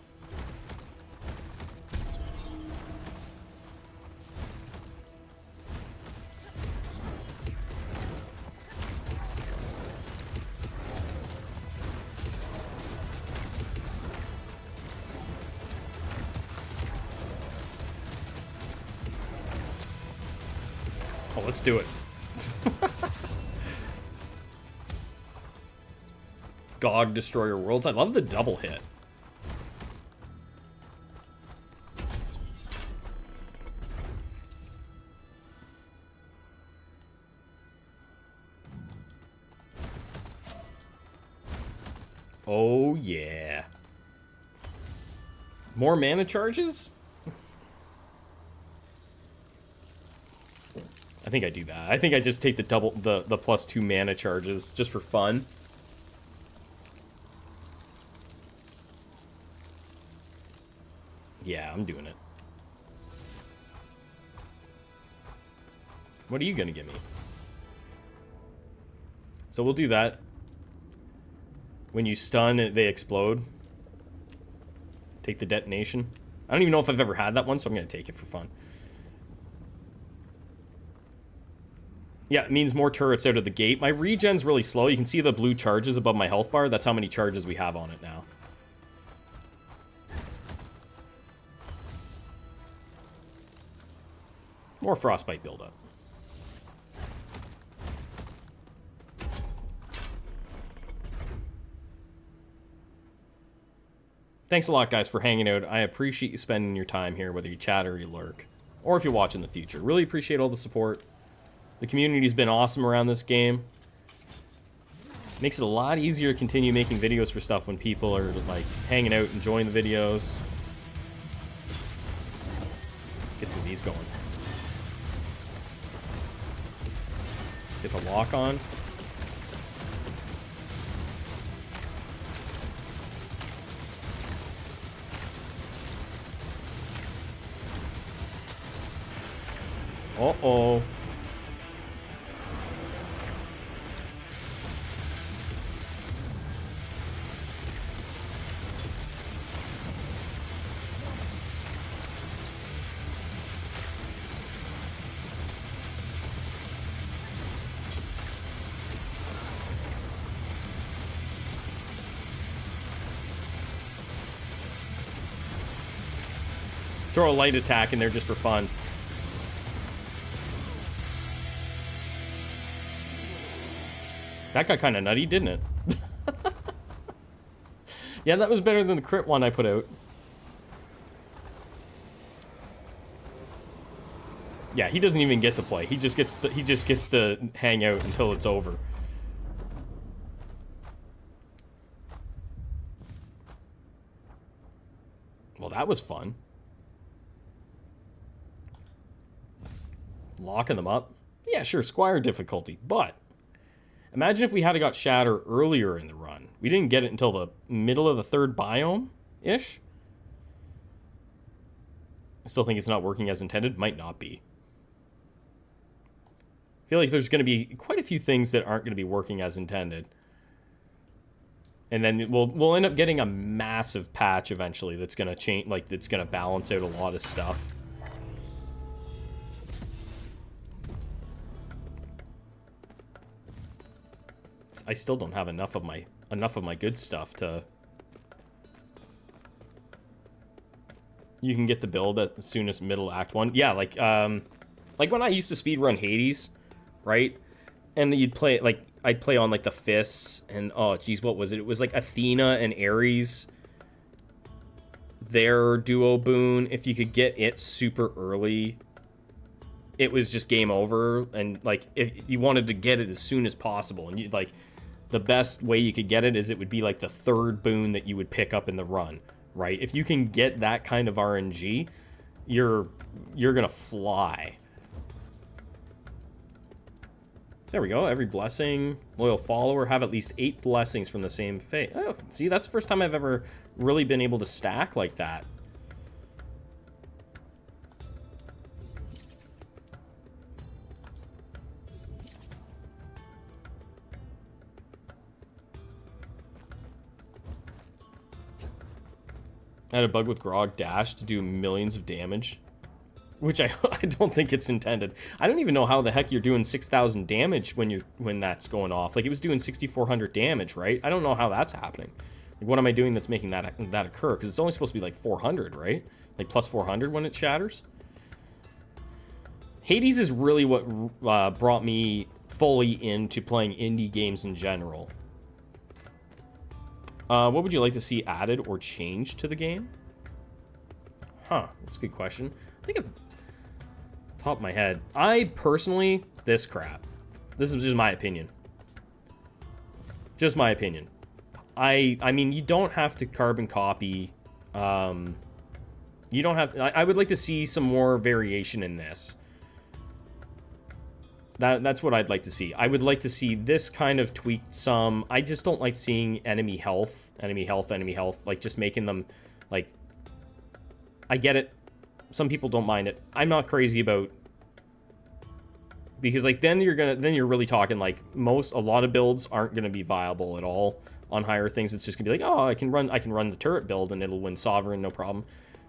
let's do it. GOG Destroyer Worlds. I love the double hit. Oh, yeah. More mana charges? I think I do that. I think I just take the the +2 mana charges just for fun. Yeah, I'm doing it. What are you gonna give me? So we'll do that. When you stun, they explode. Take the detonation. I don't even know if I've ever had that one, so I'm gonna take it for fun. Yeah, it means more turrets out of the gate. My regen's really slow. You can see the blue charges above my health bar. That's how many charges we have on it now. More frostbite buildup. Thanks a lot, guys, for hanging out. I appreciate you spending your time here, whether you chat or you lurk, or if you watch in the future. Really appreciate all the support. The community's been awesome around this game. Makes it a lot easier to continue making videos for stuff when people are, like, hanging out, enjoying the videos. Get some of these going. Get the lock on. Uh-oh. Throw a light attack in there just for fun. That got kind of nutty, didn't it? Yeah, that was better than the crit one I put out. Yeah, he doesn't even get to play. He just gets to hang out until it's over. Well, that was fun. Locking them up. Yeah, sure, Squire difficulty, but imagine if we had got Shatter earlier in the run. We didn't get it until the middle of the third biome-ish. I still think it's not working as intended. Might not be. I feel like there's going to be quite a few things that aren't going to be working as intended. And then we'll end up getting a massive patch eventually that's going to change, like, that's going to balance out a lot of stuff. I still don't have enough of my good stuff to. You can get the build as soon as middle act 1. Yeah, like when I used to speedrun Hades, right? And you'd play, like, I'd play on, like, the fists, and, oh, geez, what was it? It was, like, Athena and Ares, their duo boon. If you could get it super early, it was just game over. And, like, if you wanted to get it as soon as possible, and you'd, like, the best way you could get it is it would be, like, the third boon that you would pick up in the run, right? If you can get that kind of RNG, you're gonna fly. There we go. Every blessing, loyal follower, have at least 8 blessings from the same fate. Oh, see, that's the first time I've ever really been able to stack like that. I had a bug with Grog Dash to do millions of damage. Which I don't think it's intended. I don't even know how the heck you're doing 6,000 damage when that's going off. Like, it was doing 6,400 damage, right? I don't know how that's happening. Like, what am I doing that's making that occur? Because it's only supposed to be like 400, right? Like plus 400 when it shatters. Hades is really what brought me fully into playing indie games in general. What would you like to see added or changed to the game? Huh, that's a good question. I think top of my head, I personally, this crap. This is just my opinion. Just my opinion. I mean, you don't have to carbon copy. You don't have. I would like to see some more variation in this. That's what I'd like to see. I would like to see this kind of tweaked some. I just don't like seeing enemy health. Like, just making them, like... I get it. Some people don't mind it. I'm not crazy about... Because, like, then you're really talking, like, a lot of builds aren't gonna be viable at all on higher things. It's just gonna be like, oh, I can run the turret build and it'll win Sovereign, no problem.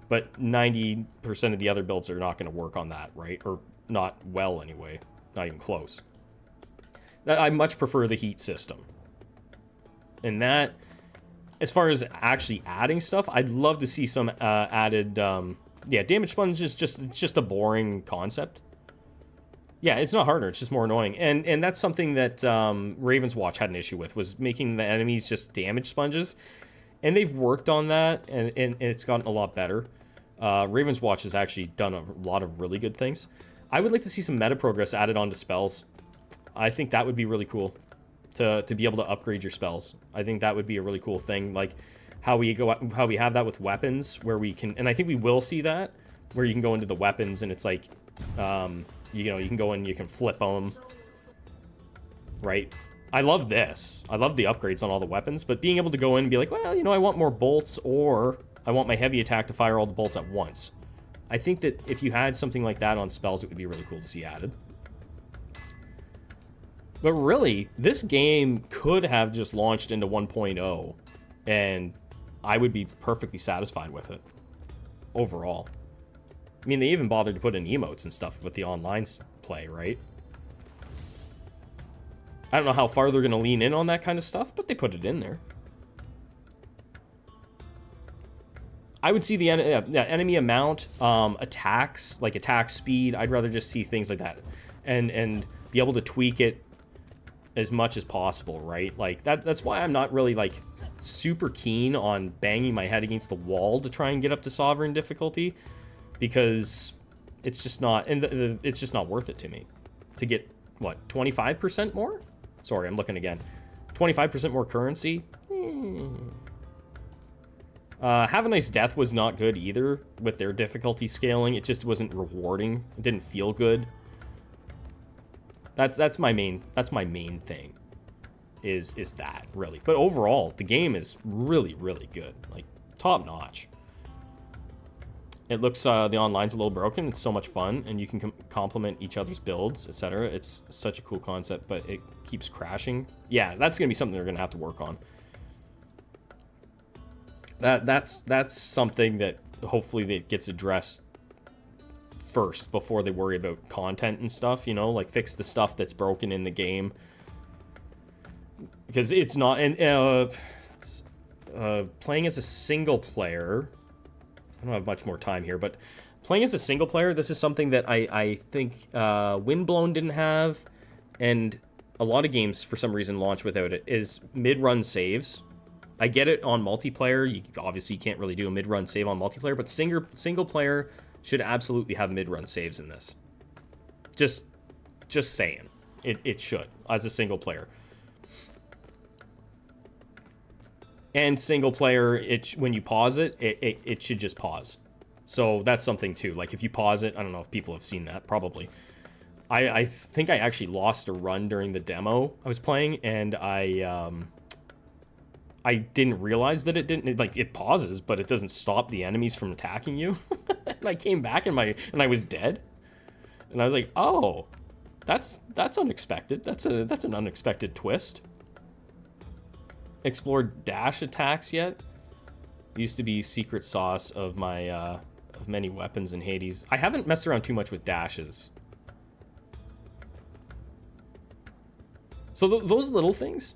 But 90% of the other builds are not gonna work on that, right? Or not well, anyway. Not even close. I much prefer the heat system. And that, as far as actually adding stuff, I'd love to see some added... yeah, damage sponge is just a boring concept. Yeah, it's not harder, it's just more annoying. And that's something that Raven's Watch had an issue with, was making the enemies just damage sponges. And they've worked on that, and it's gotten a lot better. Raven's Watch has actually done a lot of really good things. I would like to see some meta progress added onto spells. I think that would be really cool to be able to upgrade your spells. I think that would be a really cool thing, like how we have that with weapons, where we can, and I think we will see that, where you can go into the weapons and it's like, you know, you can go in, you can flip them, right? I love this. I love the upgrades on all the weapons, but being able to go in and be like, well, you know, I want more bolts, or I want my heavy attack to fire all the bolts at once. I think that if you had something like that on spells, it would be really cool to see added. But really, this game could have just launched into 1.0, and I would be perfectly satisfied with it, overall. I mean, they even bothered to put in emotes and stuff with the online play, right? I don't know how far they're going to lean in on that kind of stuff, but they put it in there. I would see the enemy amount, attacks, like attack speed. I'd rather just see things like that, and be able to tweak it as much as possible, right? Like that's why I'm not really like super keen on banging my head against the wall to try and get up to Sovereign difficulty, because it's just not, and it's just not worth it to me to get what, 25% more. Sorry, I'm looking again. 25% more currency. Have a Nice Death was not good either with their difficulty scaling. It just wasn't rewarding. It didn't feel good. That's my main thing. Is that really? But overall, the game is really, really good. Like top notch. It looks the online's a little broken. It's so much fun, and you can complement each other's builds, etc. It's such a cool concept, but it keeps crashing. Yeah, that's gonna be something they're gonna have to work on. That's something that hopefully that gets addressed first before they worry about content and stuff, you know, like fix the stuff that's broken in the game, because it's not, and playing as a single player, I don't have much more time here, but playing as a single player, this is something that I think Windblown didn't have, and a lot of games for some reason launch without it, is mid-run saves. I get it on multiplayer. You obviously can't really do a mid-run save on multiplayer, but single player should absolutely have mid-run saves in this. Just saying. It should, as a single player. And single player, when you pause it, it should just pause. So that's something too. Like if you pause it, I don't know if people have seen that, probably. I think I actually lost a run during the demo I was playing, and I didn't realize that it didn't, like, it pauses, but it doesn't stop the enemies from attacking you. And I came back and I was dead. And I was like, oh, that's unexpected. That's an unexpected twist. Explored dash attacks yet? Used to be secret sauce of my of many weapons in Hades. I haven't messed around too much with dashes. So those little things,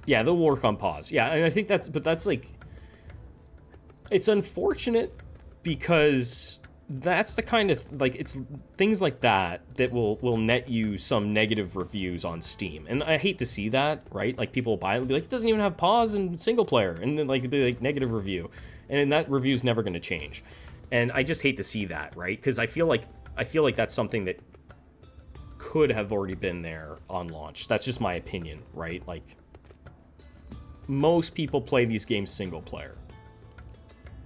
yeah, they'll work on pause. Yeah, and I think that's like, it's unfortunate because that's the kind of, like, it's things like that that will net you some negative reviews on Steam. And I hate to see that, right? Like, people buy it and be like, it doesn't even have pause in single player, and then, like, it'd be like negative review. And that review's never going to change. And I just hate to see that, right? Because I feel like that's something that could have already been there on launch. That's just my opinion, right? Like, most people play these games single player.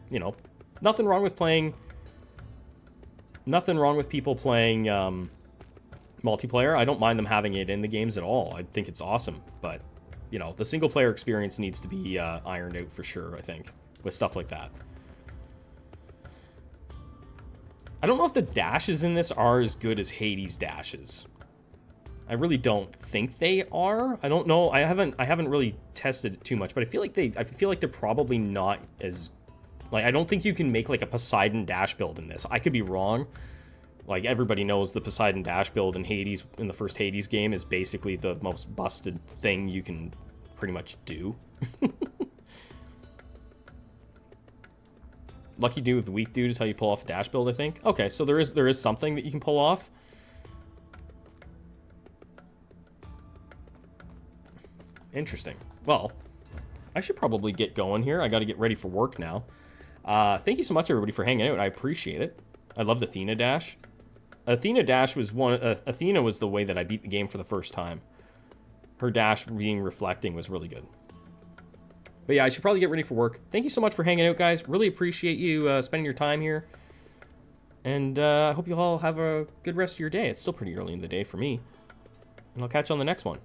You know, nothing wrong with people playing multiplayer. I don't mind them having it in the games at all. I think it's awesome. But, you know, the single player experience needs to be ironed out for sure, I think, with stuff like that. I don't know if the dashes in this are as good as Hades dashes. I really don't think they are. I don't know. I haven't really tested it too much, but I feel like they're probably not as, like, I don't think you can make like a Poseidon dash build in this. I could be wrong. Like, everybody knows the Poseidon dash build in Hades, in the first Hades game, is basically the most busted thing you can pretty much do. Lucky dude with the weak dude is how you pull off a dash build, I think. Okay, so there is something that you can pull off. Interesting. Well, I should probably get going here. I got to get ready for work now. Thank you so much, everybody, for hanging out. I appreciate it. I loved Athena Dash. Athena Dash was Athena was the way that I beat the game for the first time. Her dash being reflecting was really good. But yeah, I should probably get ready for work. Thank you so much for hanging out, guys. Really appreciate you spending your time here. And I hope you all have a good rest of your day. It's still pretty early in the day for me. And I'll catch you on the next one.